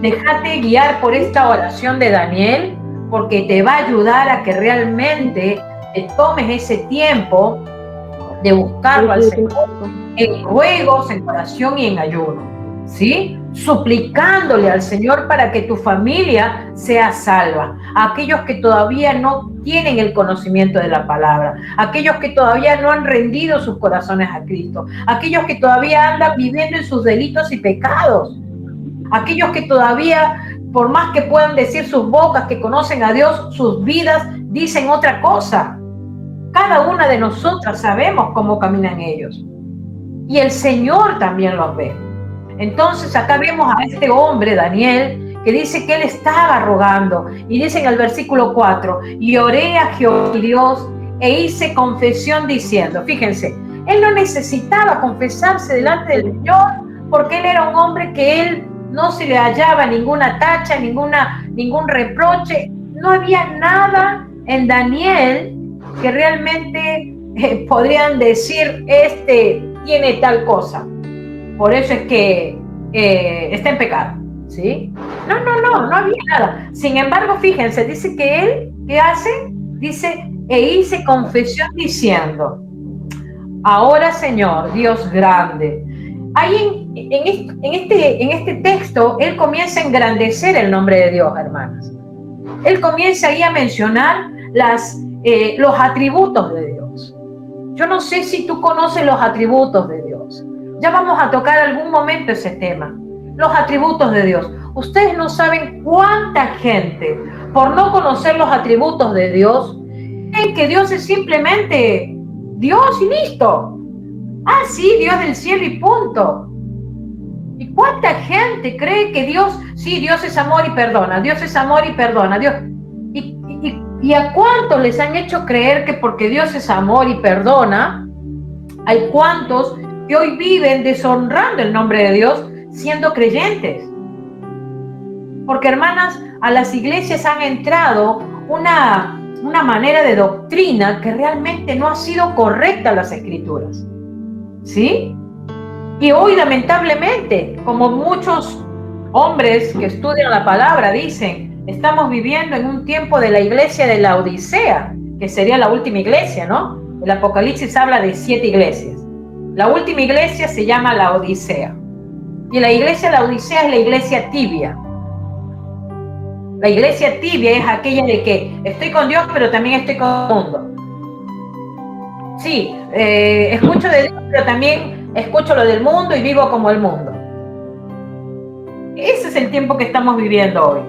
déjate guiar por esta oración de Daniel, porque te va a ayudar a que realmente te tomes ese tiempo de buscarlo al Señor en ruegos, en oración y en ayuno, ¿sí? Suplicándole al Señor para que tu familia sea salva. Aquellos que todavía no tienen el conocimiento de la palabra, aquellos que todavía no han rendido sus corazones a Cristo, aquellos que todavía andan viviendo en sus delitos y pecados, aquellos que todavía, por más que puedan decir sus bocas que conocen a Dios, sus vidas dicen otra cosa. Cada una de nosotras sabemos cómo caminan ellos. Y el Señor también los ve. Entonces acá vemos a este hombre, Daniel, que dice que él estaba rogando. Y dice en el versículo 4, y oré a Jehová Dios e hice confesión diciendo, fíjense, él no necesitaba confesarse delante del Señor porque él era un hombre que él no se le hallaba ninguna tacha, ningún reproche. No había nada en Daniel que realmente podrían decir, tiene tal cosa. Por eso es que está en pecado, ¿sí? No había nada. Sin embargo, fíjense, dice que él, ¿qué hace? Dice, e hice confesión diciendo, ahora Señor, Dios grande. Ahí en este texto, él comienza a engrandecer el nombre de Dios, hermanas. Él comienza ahí a mencionar los atributos de Dios. Yo no sé si tú conoces los atributos de Dios. Ya vamos a tocar algún momento ese tema. Los atributos de Dios. Ustedes no saben cuánta gente, por no conocer los atributos de Dios, creen que Dios es simplemente Dios y listo. Ah, sí, Dios del cielo y punto. ¿Y cuánta gente cree que Dios, sí, Dios es amor y perdona, Dios es amor y perdona, Dios... ¿Y a cuántos les han hecho creer que porque Dios es amor y perdona, hay cuantos que hoy viven deshonrando el nombre de Dios siendo creyentes? Porque, hermanas, a las iglesias han entrado una manera de doctrina que realmente no ha sido correcta a las Escrituras, ¿sí? Y hoy, lamentablemente, como muchos hombres que estudian la palabra dicen, estamos viviendo en un tiempo de la iglesia de la Odisea, que sería la última iglesia, ¿no? El Apocalipsis habla de 7 iglesias. La última iglesia se llama la Odisea. Y la iglesia de la Odisea es la iglesia tibia. La iglesia tibia es aquella de que estoy con Dios, pero también estoy con el mundo. Sí, escucho de Dios, pero también escucho lo del mundo y vivo como el mundo. Ese es el tiempo que estamos viviendo hoy.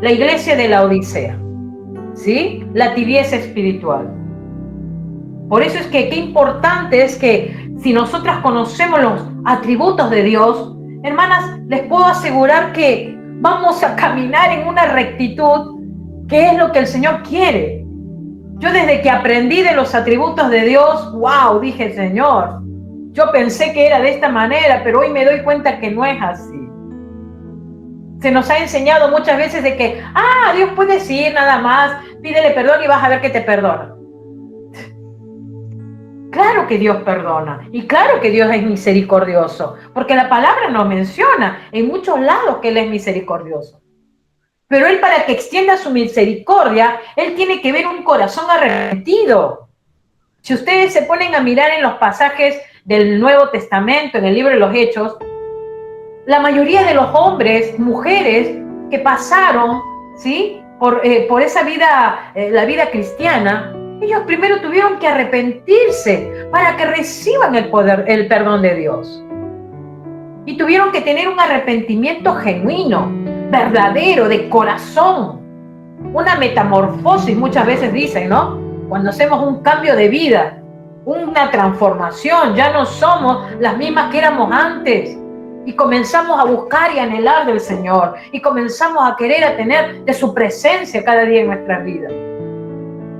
La iglesia de la Odisea, ¿sí? La tibieza espiritual. Por eso es que qué importante es que si nosotras conocemos los atributos de Dios, hermanas, les puedo asegurar que vamos a caminar en una rectitud que es lo que el Señor quiere. Yo desde que aprendí de los atributos de Dios, wow, dije, Señor, yo pensé que era de esta manera, pero hoy me doy cuenta que no es así. Se nos ha enseñado muchas veces de que, Dios puede decir nada más, pídele perdón y vas a ver que te perdona. Claro que Dios perdona y claro que Dios es misericordioso, porque la palabra nos menciona en muchos lados que Él es misericordioso. Pero Él, para que extienda su misericordia, Él tiene que ver un corazón arrepentido. Si ustedes se ponen a mirar en los pasajes del Nuevo Testamento, en el libro de los Hechos, la mayoría de los hombres, mujeres que pasaron, ¿sí?, por esa vida, la vida cristiana, ellos primero tuvieron que arrepentirse para que reciban el perdón de Dios. Y tuvieron que tener un arrepentimiento genuino, verdadero, de corazón. Una metamorfosis, muchas veces dicen, ¿no? Cuando hacemos un cambio de vida, una transformación, ya no somos las mismas que éramos antes. Y comenzamos a buscar y anhelar del Señor. Y comenzamos a querer a tener de su presencia cada día en nuestras vidas.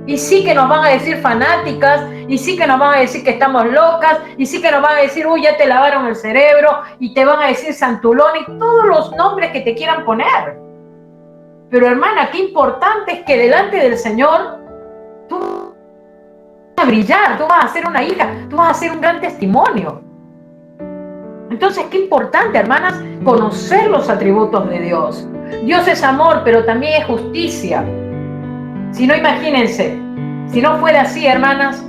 Y sí que nos van a decir fanáticas, y sí que nos van a decir que estamos locas, y sí que nos van a decir, uy, ya te lavaron el cerebro, y te van a decir santulón, y todos los nombres que te quieran poner. Pero hermana, qué importante es que delante del Señor, tú vas a brillar, tú vas a ser una hija, tú vas a ser un gran testimonio. Entonces, qué importante, hermanas, conocer los atributos de Dios. Dios es amor, pero también es justicia. Si no, imagínense, si no fuera así, hermanas,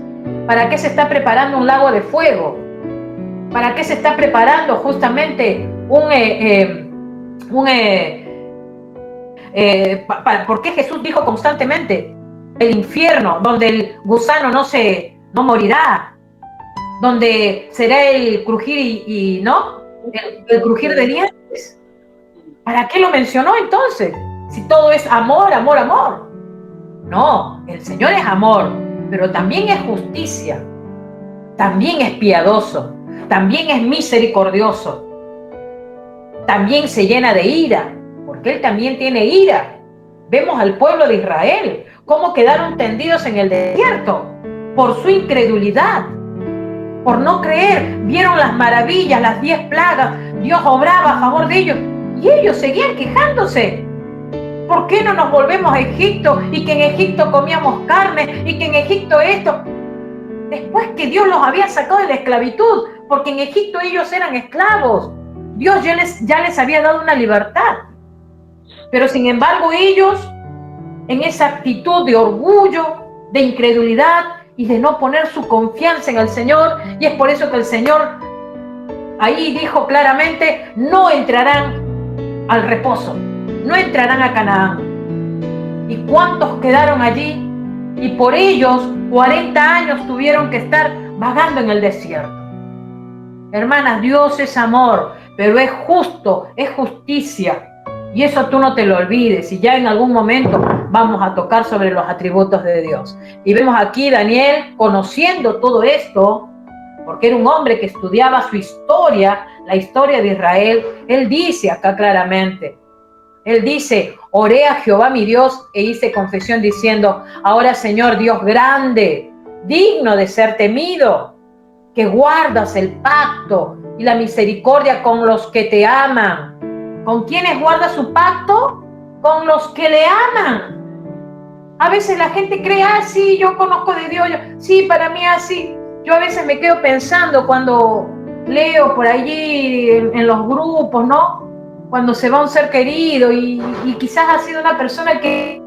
¿para qué se está preparando un lago de fuego? ¿Para qué se está preparando justamente ¿por qué Jesús dijo constantemente el infierno, donde el gusano no morirá, donde será el crujir el crujir de dientes? ¿Para qué lo mencionó entonces? Si todo es amor, amor, amor. No, el Señor es amor, pero también es justicia, también es piadoso, también es misericordioso, también se llena de ira, porque Él también tiene ira. Vemos al pueblo de Israel, cómo quedaron tendidos en el desierto por su incredulidad, por no creer. Vieron las maravillas, las 10 plagas, Dios obraba a favor de ellos, y ellos seguían quejándose. ¿Por qué no nos volvemos a Egipto? Y que en Egipto comíamos carne, y que en Egipto esto. Después que Dios los había sacado de la esclavitud, porque en Egipto ellos eran esclavos. Dios ya les había dado una libertad. Pero sin embargo ellos, en esa actitud de orgullo, de incredulidad y de no poner su confianza en el Señor, y es por eso que el Señor ahí dijo claramente, no entrarán al reposo, no entrarán a Canaán. ¿Y cuántos quedaron allí? Y por ellos 40 años tuvieron que estar vagando en el desierto. Hermanas, Dios es amor, pero es justo, es justicia. Y eso tú no te lo olvides, y ya en algún momento vamos a tocar sobre los atributos de Dios. Y vemos aquí Daniel conociendo todo esto, porque era un hombre que estudiaba su historia, la historia de Israel. Él dice acá claramente, él dice, oré a Jehová mi Dios e hice confesión diciendo, ahora Señor Dios grande, digno de ser temido, que guardas el pacto y la misericordia con los que te aman. ¿Con quiénes guarda su pacto? Con los que le aman. A veces la gente cree, sí, yo conozco de Dios, sí, para mí así. Yo a veces me quedo pensando cuando leo por allí en los grupos, ¿no? Cuando se va un ser querido y quizás ha sido una persona que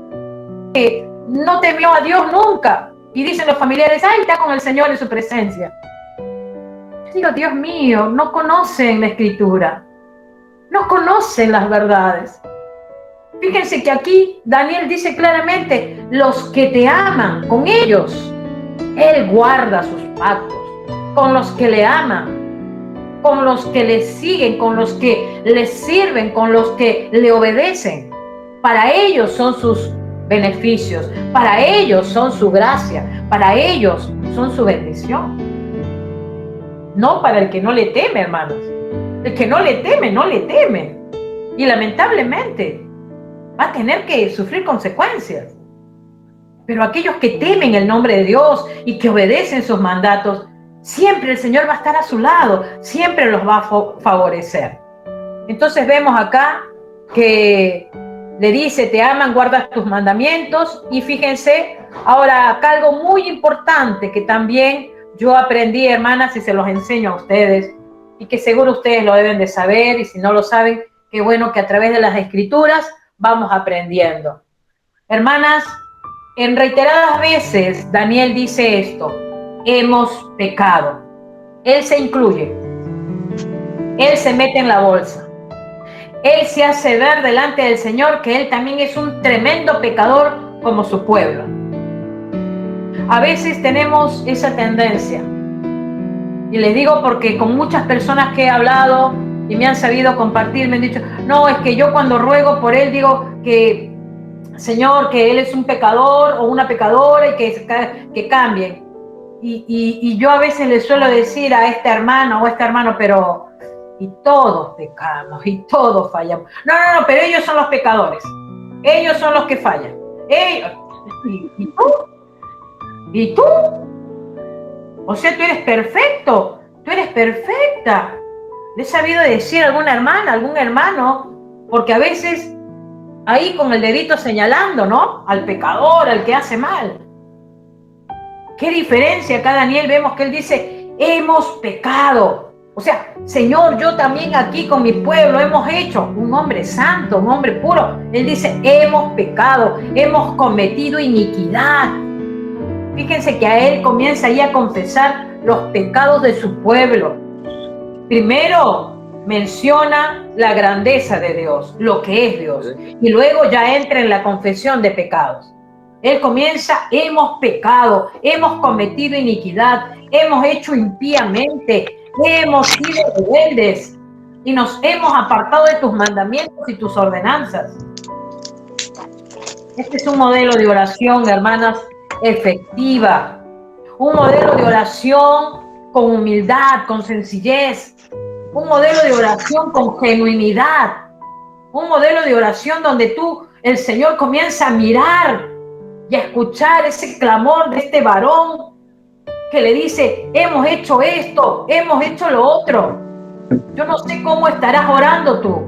no temió a Dios nunca. Y dicen los familiares, está con el Señor en su presencia. Yo digo, Dios mío, no conocen la Escritura. No conocen las verdades. Fíjense que aquí Daniel dice claramente, los que te aman, con ellos, Él guarda sus pactos, con los que le aman, con los que le siguen, con los que le sirven, con los que le obedecen. Para ellos son sus beneficios, para ellos son su gracia, para ellos son su bendición. No para el que no le teme, hermanos. El que no le teme, no le teme. Y lamentablemente va a tener que sufrir consecuencias. Pero aquellos que temen el nombre de Dios y que obedecen sus mandatos, siempre el Señor va a estar a su lado, siempre los va a favorecer. Entonces vemos acá que le dice, te aman, guardas tus mandamientos. Y fíjense, ahora acá algo muy importante que también yo aprendí, hermanas, y se los enseño a ustedes, y que seguro ustedes lo deben de saber, y si no lo saben, qué bueno que a través de las Escrituras vamos aprendiendo. Hermanas, en reiteradas veces Daniel dice esto: hemos pecado. Él se incluye, él se mete en la bolsa, él se hace ver delante del Señor que él también es un tremendo pecador como su pueblo. A veces tenemos esa tendencia, y les digo porque con muchas personas que he hablado y me han sabido compartir, me han dicho: no, es que yo cuando ruego por él digo que, Señor, que él es un pecador o una pecadora y que cambien. Y yo a veces le suelo decir a esta hermana o a este hermano: pero y todos pecamos y todos fallamos. No, pero ellos son los pecadores, ellos son los que fallan. Ellos. ¿Y tú? O sea, tú eres perfecto, tú eres perfecta. Le he sabido decir a alguna hermana, algún hermano, porque a veces ahí con el dedito señalando, ¿no? Al pecador, al que hace mal. ¿Qué diferencia? Acá Daniel vemos que él dice: hemos pecado. O sea, Señor, yo también aquí con mi pueblo hemos hecho, un hombre santo, un hombre puro. Él dice: hemos pecado, hemos cometido iniquidad. Fíjense que a él comienza ahí a confesar los pecados de su pueblo. Primero menciona la grandeza de Dios, lo que es Dios, y luego ya entra en la confesión de pecados. Él comienza: hemos pecado, hemos cometido iniquidad, hemos hecho impíamente, hemos sido rebeldes y nos hemos apartado de tus mandamientos y tus ordenanzas. Este es un modelo de oración, hermanas, efectiva. Un modelo de oración con humildad, con sencillez. Un modelo de oración con genuinidad. Un modelo de oración donde el Señor comienza a mirar y a escuchar ese clamor de este varón que le dice: hemos hecho esto, hemos hecho lo otro. Yo no sé cómo estarás orando tú,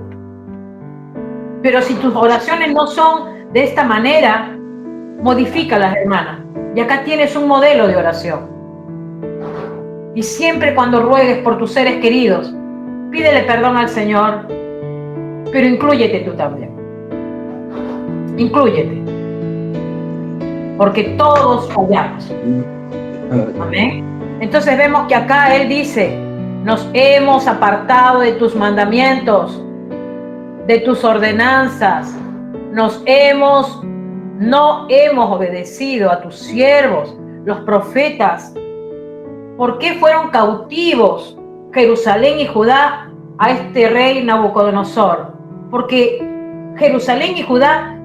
pero si tus oraciones no son de esta manera, modifícalas, hermana. Y acá tienes un modelo de oración. Y siempre cuando ruegues por tus seres queridos, pídele perdón al Señor, pero inclúyete tú también. Inclúyete. Porque todos fallamos. Amén. Entonces vemos que acá él dice: nos hemos apartado de tus mandamientos, de tus ordenanzas, no hemos obedecido a tus siervos, los profetas. ¿Por qué fueron cautivos Jerusalén y Judá a este rey Nabucodonosor? Porque Jerusalén y Judá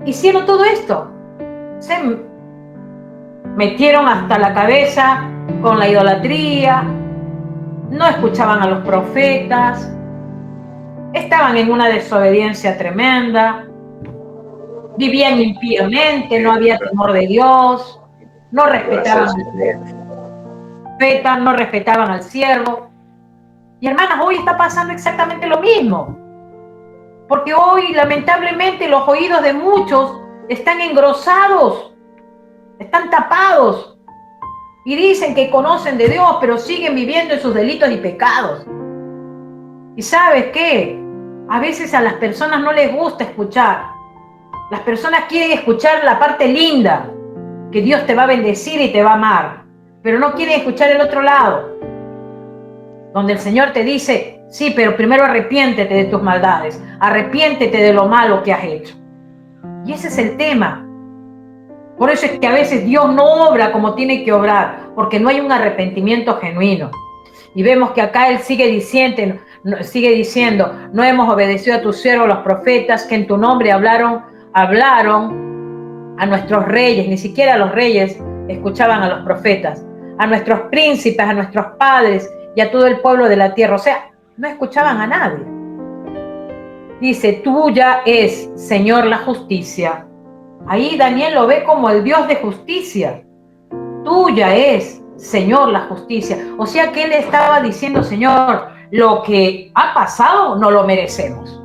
hicieron todo esto. Se metieron hasta la cabeza con la idolatría, no escuchaban a los profetas, estaban en una desobediencia tremenda, vivían impíamente, no había temor de Dios, no respetaban al profeta, no respetaban al siervo. Y hermanas, hoy está pasando exactamente lo mismo, porque hoy lamentablemente los oídos de muchos están engrosados, están tapados, y dicen que conocen de Dios, pero siguen viviendo en sus delitos y pecados. ¿Y sabes qué? A veces a las personas no les gusta escuchar. Las personas quieren escuchar la parte linda, que Dios te va a bendecir y te va a amar, pero no quieren escuchar el otro lado, donde el Señor te dice: sí, pero primero arrepiéntete de tus maldades, arrepiéntete de lo malo que has hecho. Y ese es el tema. Por eso es que a veces Dios no obra como tiene que obrar, porque no hay un arrepentimiento genuino. Y vemos que acá Él sigue diciendo: no hemos obedecido a tus siervos los profetas, que en tu nombre hablaron a nuestros reyes. Ni siquiera los reyes escuchaban a los profetas, a nuestros príncipes, a nuestros padres y a todo el pueblo de la tierra. O sea, no escuchaban a nadie. Dice: tuya es, Señor, la justicia. Ahí Daniel lo ve como el Dios de justicia. Tuya es, Señor, la justicia. O sea que él estaba diciendo: Señor, lo que ha pasado no lo merecemos.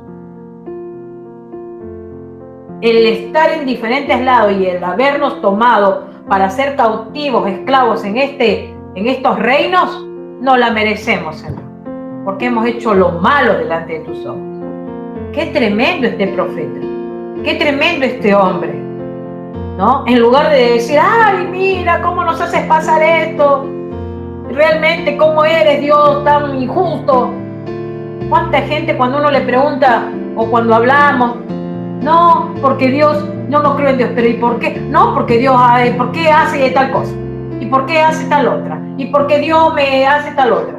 El estar en diferentes lados y el habernos tomado para ser cautivos, esclavos en estos reinos, no la merecemos, Señor, porque hemos hecho lo malo delante de tus ojos. qué tremendo este profeta, qué tremendo este hombre, ¿no? En lugar de decir, ay, mira cómo nos haces pasar esto, realmente cómo eres, Dios, tan injusto. ¿Cuánta gente cuando uno le pregunta o cuando hablamos, no, porque Dios, no creo en Dios, pero ¿y por qué? No, porque Dios, ¿por qué hace tal cosa? ¿Y por qué hace tal otra? ¿Y por qué Dios me hace tal otra?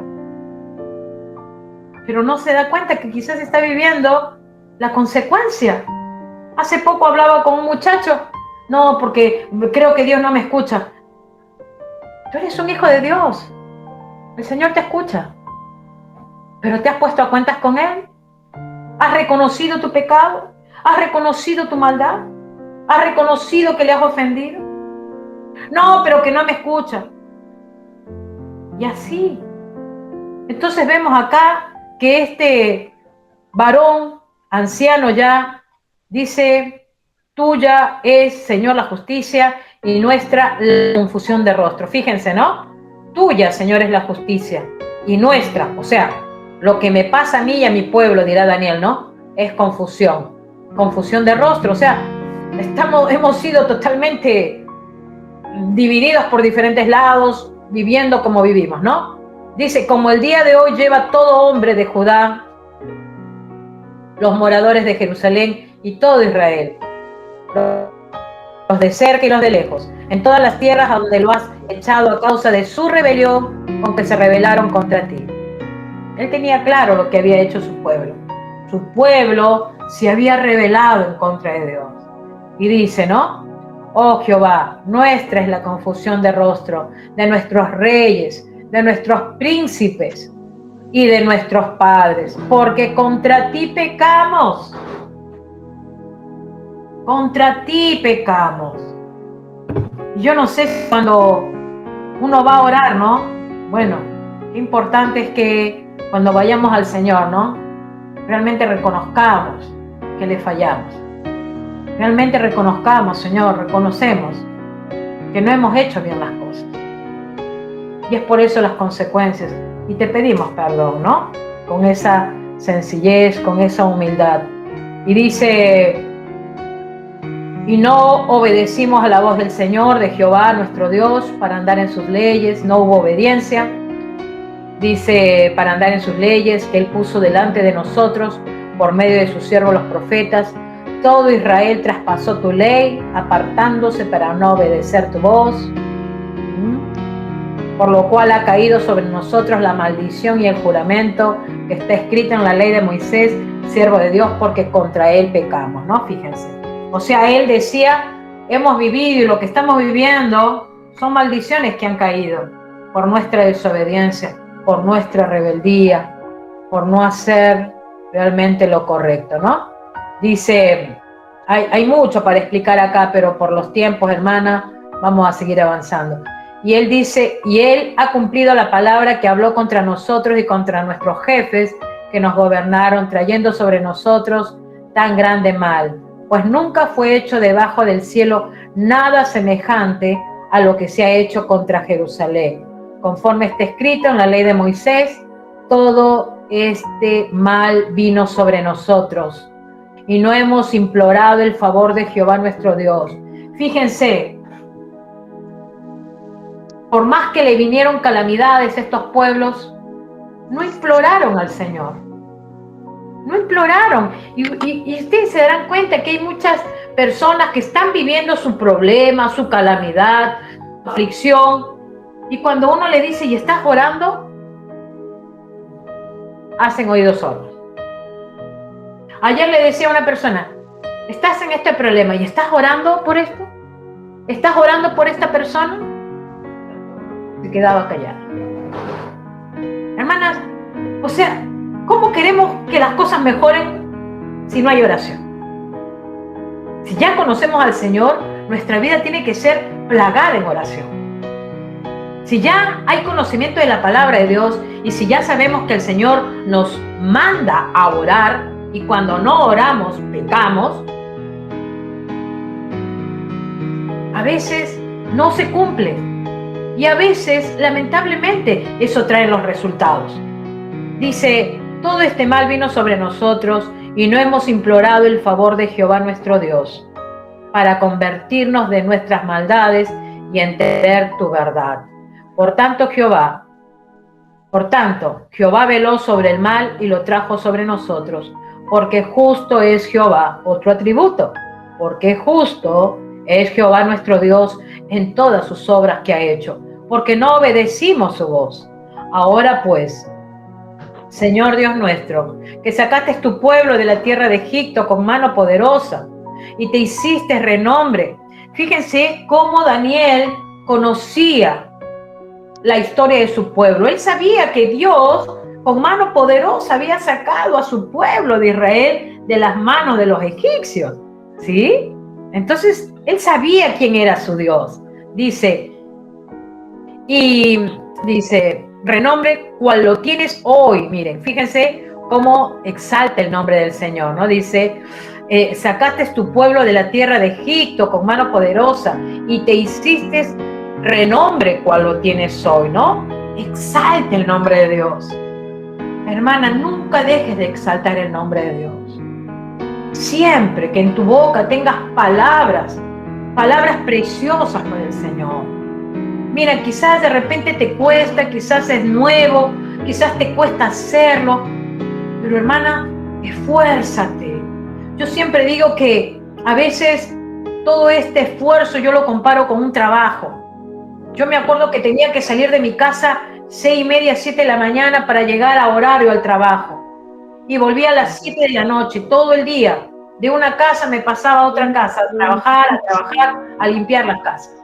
Pero no se da cuenta que quizás está viviendo la consecuencia. Hace poco hablaba con un muchacho, no, porque creo que Dios no me escucha. Tú eres un hijo de Dios, el Señor te escucha, pero ¿te has puesto a cuentas con Él? ¿Has reconocido tu pecado? ¿Has reconocido tu maldad? ¿Has reconocido que le has ofendido? No, pero que no me escucha. Y así. Entonces vemos acá que este varón, anciano ya, dice, tuya es, Señor, la justicia y nuestra la confusión de rostro. Fíjense, ¿no? Tuya, Señor, es la justicia y nuestra, o sea, lo que me pasa a mí y a mi pueblo, dirá Daniel, ¿no? Es confusión de rostro, o sea, hemos sido totalmente divididos por diferentes lados, viviendo como vivimos, ¿no? Dice, como el día de hoy lleva todo hombre de Judá, los moradores de Jerusalén y todo Israel, los de cerca y los de lejos, en todas las tierras a donde lo has echado a causa de su rebelión con que se rebelaron contra ti. Él tenía claro lo que había hecho su pueblo. Su pueblo se había rebelado en contra de Dios. Y dice, ¿no? Oh Jehová, nuestra es la confusión de rostro, de nuestros reyes, de nuestros príncipes y de nuestros padres, porque contra ti pecamos. Contra ti pecamos. Yo no sé si cuando uno va a orar, ¿no? Bueno, qué importante es que cuando vayamos al Señor, ¿no? Realmente reconozcamos que le fallamos. Realmente reconozcamos, Señor, reconocemos que no hemos hecho bien las cosas. Y es por eso las consecuencias. Y te pedimos perdón, ¿no? Con esa sencillez, con esa humildad. Y dice, y no obedecimos a la voz del Señor, de Jehová, nuestro Dios, para andar en sus leyes. No hubo obediencia. Dice, para andar en sus leyes, que Él puso delante de nosotros, por medio de sus siervos los profetas. Todo Israel traspasó tu ley, apartándose para no obedecer tu voz. Por lo cual ha caído sobre nosotros la maldición y el juramento que está escrito en la ley de Moisés, siervo de Dios, porque contra él pecamos, ¿no? Fíjense. O sea, él decía, hemos vivido y lo que estamos viviendo son maldiciones que han caído por nuestra desobediencia, por nuestra rebeldía, por no hacer realmente lo correcto, ¿no? Dice, hay mucho para explicar acá, pero por los tiempos, hermana, vamos a seguir avanzando. Y él dice, y él ha cumplido la palabra que habló contra nosotros y contra nuestros jefes que nos gobernaron, trayendo sobre nosotros tan grande mal. Pues nunca fue hecho debajo del cielo nada semejante a lo que se ha hecho contra Jerusalén. Conforme está escrito en la ley de Moisés, todo este mal vino sobre nosotros y no hemos implorado el favor de Jehová nuestro Dios. Fíjense, por más que le vinieron calamidades a estos pueblos, no imploraron al Señor. No imploraron. Y ustedes se darán cuenta que hay muchas personas que están viviendo su problema, su calamidad, su aflicción. Y cuando uno le dice, ¿y estás orando? Hacen oídos sordos. Ayer le decía a una persona, ¿estás en este problema y estás orando por esto? ¿Estás orando por esta persona? Se quedaba callada. Hermanas, o sea, ¿cómo queremos que las cosas mejoren si no hay oración? Si ya conocemos al Señor, nuestra vida tiene que ser plagada en oración. Si ya hay conocimiento de la palabra de Dios y si ya sabemos que el Señor nos manda a orar y cuando no oramos pecamos, a veces no se cumple. Y a veces, lamentablemente, eso trae los resultados. Dice, todo este mal vino sobre nosotros y no hemos implorado el favor de Jehová nuestro Dios, para convertirnos de nuestras maldades y entender tu verdad. Por tanto, Jehová veló sobre el mal y lo trajo sobre nosotros, porque justo es Jehová, otro atributo, porque justo es Jehová nuestro Dios en todas sus obras que ha hecho, porque no obedecimos su voz. Ahora pues, Señor Dios nuestro, que sacaste tu pueblo de la tierra de Egipto con mano poderosa y te hiciste renombre. Fíjense cómo Daniel conocía la historia de su pueblo. Él sabía que Dios con mano poderosa había sacado a su pueblo de Israel de las manos de los egipcios, ¿sí? Entonces, él sabía quién era su Dios. Dice, renombre cual lo tienes hoy. Miren, fíjense cómo exalta el nombre del Señor, ¿no? Dice, sacaste tu pueblo de la tierra de Egipto con mano poderosa y te hiciste renombre cual lo tienes hoy, ¿no? Exalta el nombre de Dios. Hermana, nunca dejes de exaltar el nombre de Dios. Siempre que en tu boca tengas palabras preciosas con el Señor. Mira, quizás de repente te cuesta, quizás es nuevo, quizás te cuesta hacerlo, pero hermana, esfuérzate. Yo siempre digo que a veces todo este esfuerzo yo lo comparo con un trabajo. Yo me acuerdo que tenía que salir de mi casa 6:30, 7 de la mañana para llegar a horario al trabajo. Y volvía a las 7 de la noche, todo el día. De una casa me pasaba a otra casa, a trabajar, a limpiar las casas.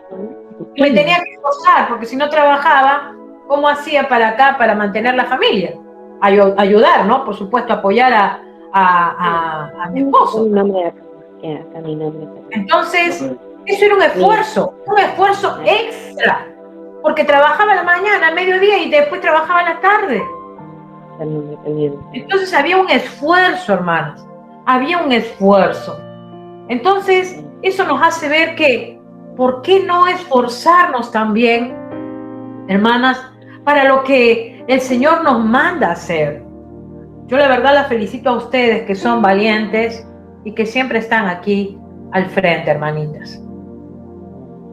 Y me tenía que esforzar, porque si no trabajaba, ¿cómo hacía para acá, para mantener la familia? Ayudar, ¿no? Por supuesto, apoyar a mi esposo. Entonces, eso era un esfuerzo extra, porque trabajaba a la mañana, a mediodía y después trabajaba a la tarde. Entonces había un esfuerzo, hermanos, había un esfuerzo. Entonces, eso nos hace ver que, ¿por qué no esforzarnos también, hermanas, para lo que el Señor nos manda hacer? Yo la verdad las felicito a ustedes que son valientes y que siempre están aquí al frente, hermanitas.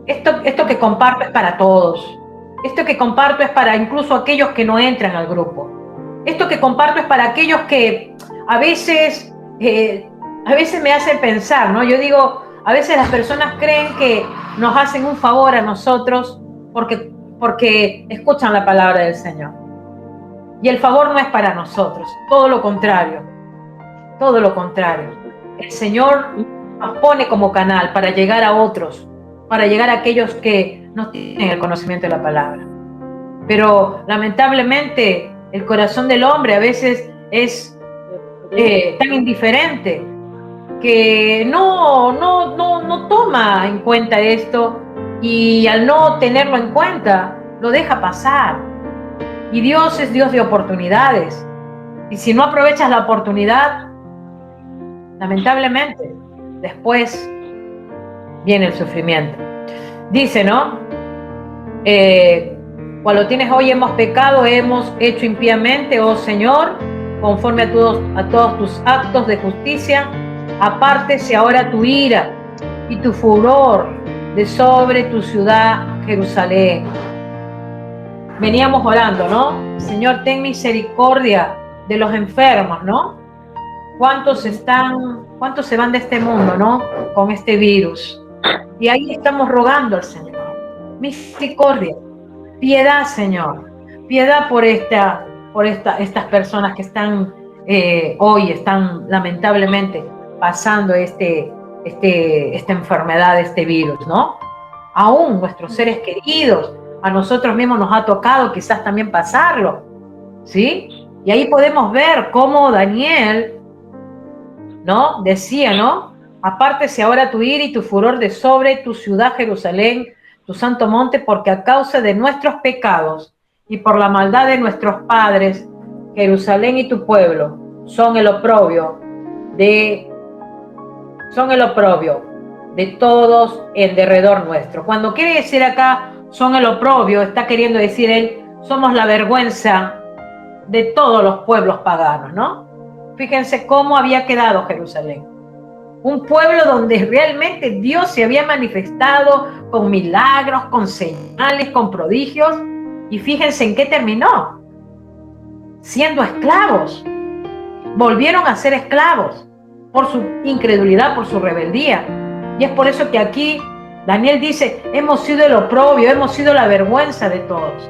Esto que comparto es para todos. Esto que comparto es para incluso aquellos que no entran al grupo. Esto que comparto es para aquellos que a veces me hacen pensar, ¿no? Yo digo, a veces las personas creen que nos hacen un favor a nosotros porque escuchan la palabra del Señor. Y el favor no es para nosotros, todo lo contrario. Todo lo contrario. El Señor nos pone como canal para llegar a otros, para llegar a aquellos que no tienen el conocimiento de la palabra. Pero lamentablemente el corazón del hombre a veces es tan indiferente que no toma en cuenta esto, y al no tenerlo en cuenta lo deja pasar. Y Dios es Dios de oportunidades, y si no aprovechas la oportunidad, lamentablemente después viene el sufrimiento. Dice, ¿no? Cuando tienes hoy hemos pecado, hemos hecho impíamente, oh Señor, conforme a todos tus actos de justicia, apártese ahora tu ira y tu furor de sobre tu ciudad Jerusalén. Veníamos orando, ¿no? Señor, ten misericordia de los enfermos, ¿no? ¿Cuántos se van de este mundo, ¿no? Con este virus. Y ahí estamos rogando al Señor. Misericordia, piedad, Señor. Piedad por estas personas que hoy están lamentablemente pasando esta enfermedad, este virus, ¿no? Aún nuestros seres queridos, a nosotros mismos nos ha tocado quizás también pasarlo, ¿sí? Y ahí podemos ver cómo Daniel, ¿no? Decía, ¿no? Apártese ahora tu ira y tu furor de sobre tu ciudad Jerusalén, tu santo monte, porque a causa de nuestros pecados y por la maldad de nuestros padres, Jerusalén y tu pueblo son el oprobio de todos en derredor nuestro. Cuando quiere decir acá son el oprobio, está queriendo decir él, somos la vergüenza de todos los pueblos paganos, ¿no? Fíjense cómo había quedado Jerusalén. Un pueblo donde realmente Dios se había manifestado con milagros, con señales, con prodigios. Y fíjense en qué terminó. Siendo esclavos. Volvieron a ser esclavos por su incredulidad, por su rebeldía. Y es por eso que aquí Daniel dice, hemos sido el oprobio, hemos sido la vergüenza de todos.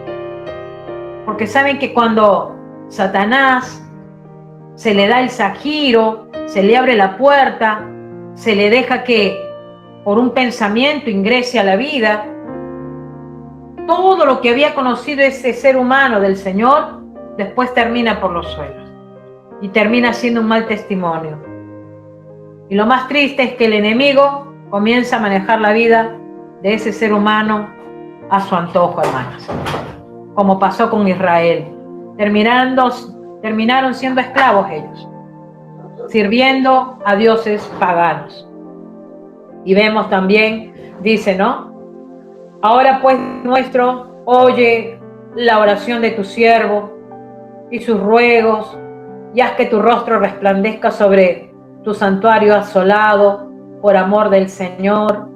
Porque saben que cuando Satanás se le da el zafiro, se le abre la puerta, se le deja que por un pensamiento ingrese a la vida, todo lo que había conocido ese ser humano del Señor, después termina por los suelos y termina siendo un mal testimonio. Y lo más triste es que el enemigo comienza a manejar la vida de ese ser humano a su antojo, hermanos, como pasó con Israel. Terminaron siendo esclavos ellos, sirviendo a dioses paganos. Y vemos también, dice, ¿no? Ahora pues nuestro, oye la oración de tu siervo y sus ruegos, y haz que tu rostro resplandezca sobre tu santuario asolado por amor del Señor.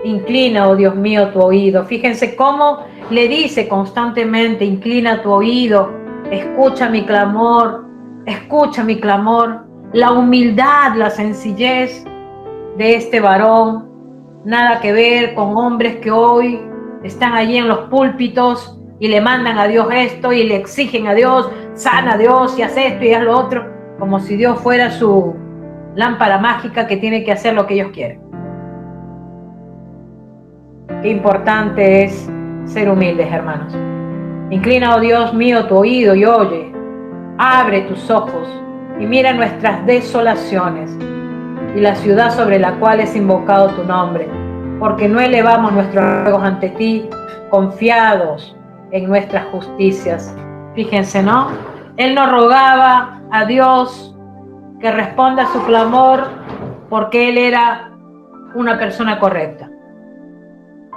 Inclina, oh Dios mío, tu oído. Fíjense cómo le dice constantemente, inclina tu oído, escucha mi clamor, escucha mi clamor. La humildad, la sencillez de este varón, nada que ver con hombres que hoy están allí en los púlpitos y le mandan a Dios esto y le exigen a Dios, sana a Dios y haz esto y haz lo otro, como si Dios fuera su lámpara mágica que tiene que hacer lo que ellos quieren. Qué importante es ser humildes, hermanos. Inclina, oh Dios mío, tu oído y oye. Abre tus ojos y mira nuestras desolaciones y la ciudad sobre la cual es invocado tu nombre, porque no elevamos nuestros ruegos ante ti, confiados en nuestras justicias. Fíjense, ¿no? Él no rogaba a Dios que responda a su clamor porque él era una persona correcta.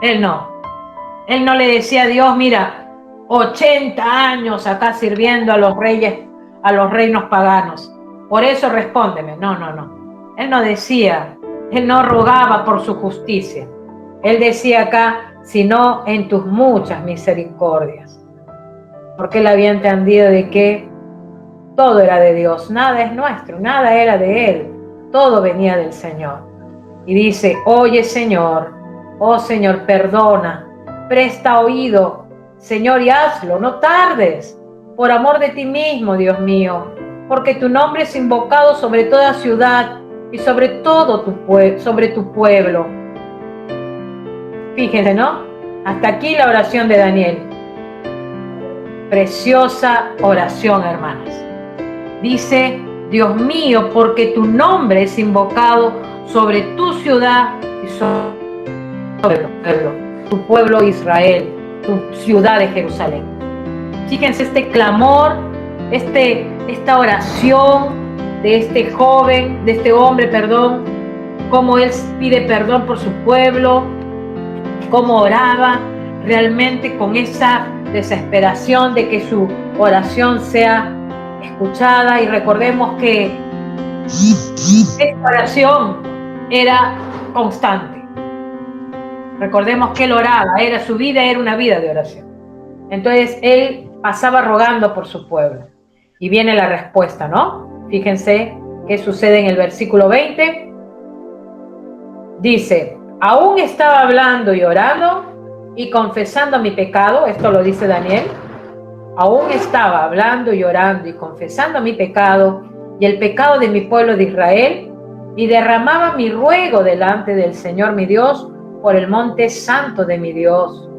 Él no le decía a Dios, mira, 80 años acá sirviendo a los reyes, a los reinos paganos, por eso respóndeme. No. Él no decía, él no rogaba por su justicia. Él decía acá, sino en tus muchas misericordias. Porque él había entendido de que todo era de Dios, nada es nuestro, nada era de él, todo venía del Señor. Y dice, oye Señor, oh Señor, perdona, presta oído, Señor, y hazlo, no tardes, por amor de ti mismo, Dios mío, porque tu nombre es invocado sobre toda ciudad y sobre todo sobre tu pueblo. Fíjense, ¿no? Hasta aquí la oración de Daniel. Preciosa oración, hermanas. Dice, Dios mío, porque tu nombre es invocado sobre tu ciudad y sobre tu pueblo Israel, tu ciudad de Jerusalén. Fíjense este clamor, esta oración de este joven, de este hombre, cómo él pide perdón por su pueblo, cómo oraba realmente con esa desesperación de que su oración sea escuchada. Y recordemos que esta oración era constante. Recordemos que él oraba, su vida era una vida de oración. Entonces él pasaba rogando por su pueblo. Y viene la respuesta, ¿no? Fíjense qué sucede en el versículo 20. Dice, aún estaba hablando y orando y confesando mi pecado. Esto lo dice Daniel. Aún estaba hablando y orando y confesando mi pecado y el pecado de mi pueblo de Israel, y derramaba mi ruego delante del Señor mi Dios por el monte santo de mi Dios.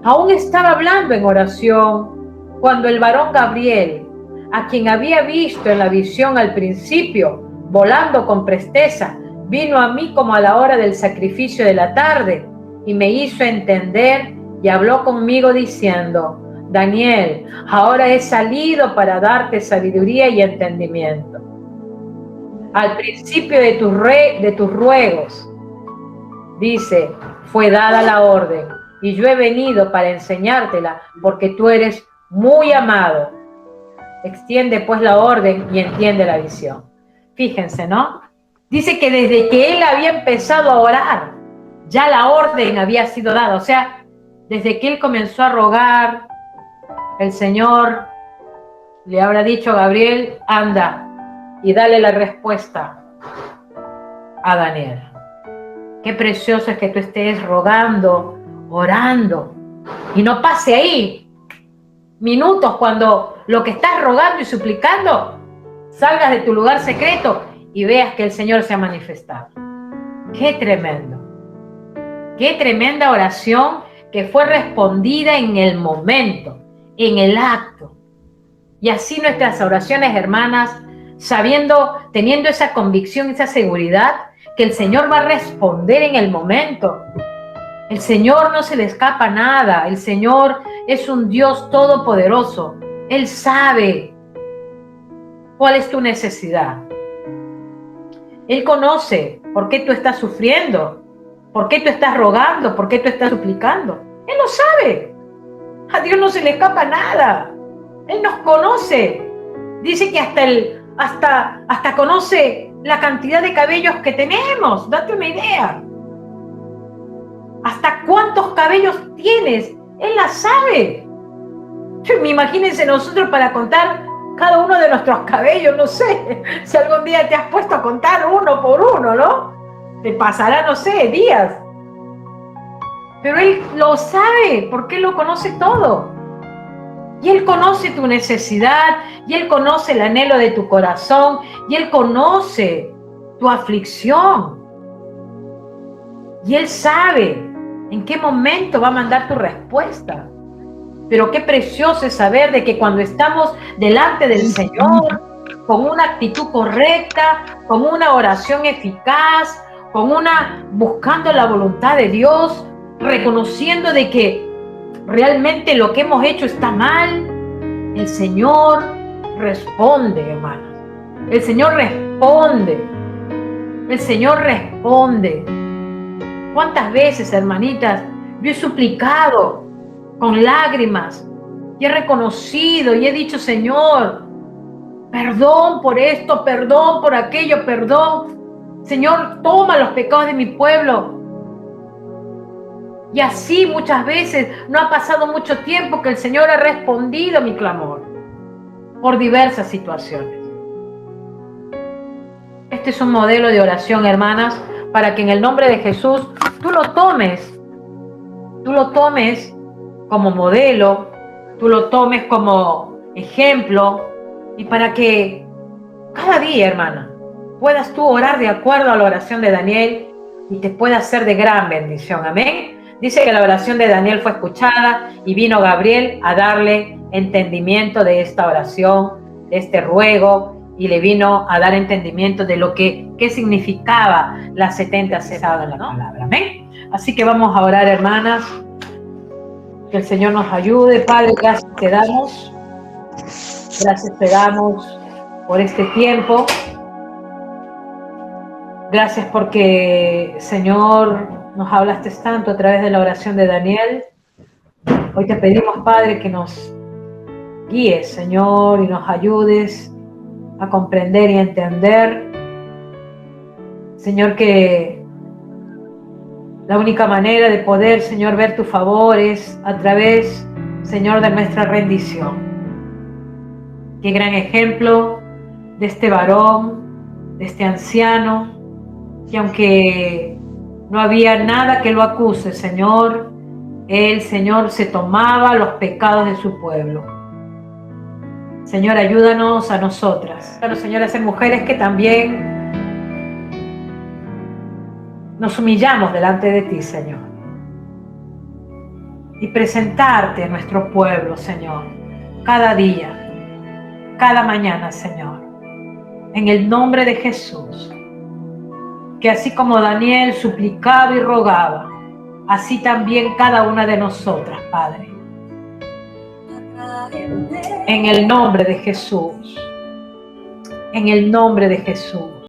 Aún estaba hablando en oración cuando el varón Gabriel, a quien había visto en la visión al principio, volando con presteza, vino a mí como a la hora del sacrificio de la tarde y me hizo entender y habló conmigo diciendo, Daniel, ahora he salido para darte sabiduría y entendimiento. Al principio de tus ruegos, dice, fue dada la orden y yo he venido para enseñártela porque tú eres muy amado. extiende pues la orden y entiende la visión. Fíjense, ¿no? Dice que desde que él había empezado a orar, ya la orden había sido dada. O sea, desde que él comenzó a rogar, el Señor le habrá dicho a Gabriel, anda y dale la respuesta a Daniel. Qué precioso es que tú estés rogando, orando, y no pase ahí minutos cuando lo que estás rogando y suplicando, salgas de tu lugar secreto y veas que el Señor se ha manifestado. Qué tremendo. Qué tremenda oración que fue respondida en el momento, en el acto. Y así nuestras oraciones, hermanas, sabiendo, teniendo esa convicción, esa seguridad, que el Señor va a responder en el momento. El Señor no se le escapa nada. El Señor es un Dios todopoderoso. Él sabe cuál es tu necesidad. Él conoce por qué tú estás sufriendo, por qué tú estás rogando, por qué tú estás suplicando. Él lo sabe. A Dios no se le escapa nada. Él nos conoce. Dice que hasta conoce la cantidad de cabellos que tenemos. Date una idea. ¿Hasta cuántos cabellos tienes? Él la sabe. Imagínense nosotros para contar cada uno de nuestros cabellos, no sé, si algún día te has puesto a contar uno por uno, ¿no? Te pasará, no sé, días. Pero Él lo sabe, porque Él lo conoce todo. Y Él conoce tu necesidad, y Él conoce el anhelo de tu corazón, y Él conoce tu aflicción. Y Él sabe en qué momento va a mandar tu respuesta. Pero qué precioso es saber de que cuando estamos delante del Señor, con una actitud correcta, con una oración eficaz, buscando la voluntad de Dios, reconociendo de que realmente lo que hemos hecho está mal, el Señor responde, hermanos. El Señor responde. El Señor responde. ¿Cuántas veces, hermanitas, yo he suplicado con lágrimas y he reconocido y he dicho, Señor, perdón por esto, perdón por aquello, perdón. Señor, toma los pecados de mi pueblo. Y así muchas veces no ha pasado mucho tiempo que el Señor ha respondido a mi clamor por diversas situaciones. Este es un modelo de oración, hermanas, para que en el nombre de Jesús tú lo tomes como modelo, tú lo tomes como ejemplo, y para que cada día, hermana, puedas tú orar de acuerdo a la oración de Daniel y te pueda ser de gran bendición. Amén. Dice que la oración de Daniel fue escuchada y vino Gabriel a darle entendimiento de esta oración, de este ruego, y le vino a dar entendimiento de lo qué significaba las 70 cesadas en la palabra. Amén. Así que vamos a orar, hermanas. Que el Señor nos ayude. Padre, gracias te damos. Gracias te damos por este tiempo. Gracias porque, Señor, nos hablaste tanto a través de la oración de Daniel. Hoy te pedimos, Padre, que nos guíes, Señor, y nos ayudes a comprender y a entender, Señor, que la única manera de poder, Señor, ver tu favor es a través, Señor, de nuestra rendición. Qué gran ejemplo de este varón, de este anciano, que aunque no había nada que lo acuse, Señor, él, Señor, se tomaba los pecados de su pueblo. Señor, ayúdanos a nosotras, Señor, a ser mujeres que también nos humillamos delante de ti, Señor, y presentarte a nuestro pueblo, Señor, cada día, cada mañana, Señor, en el nombre de Jesús, que así como Daniel suplicaba y rogaba, así también cada una de nosotras, Padre, en el nombre de Jesús, en el nombre de Jesús.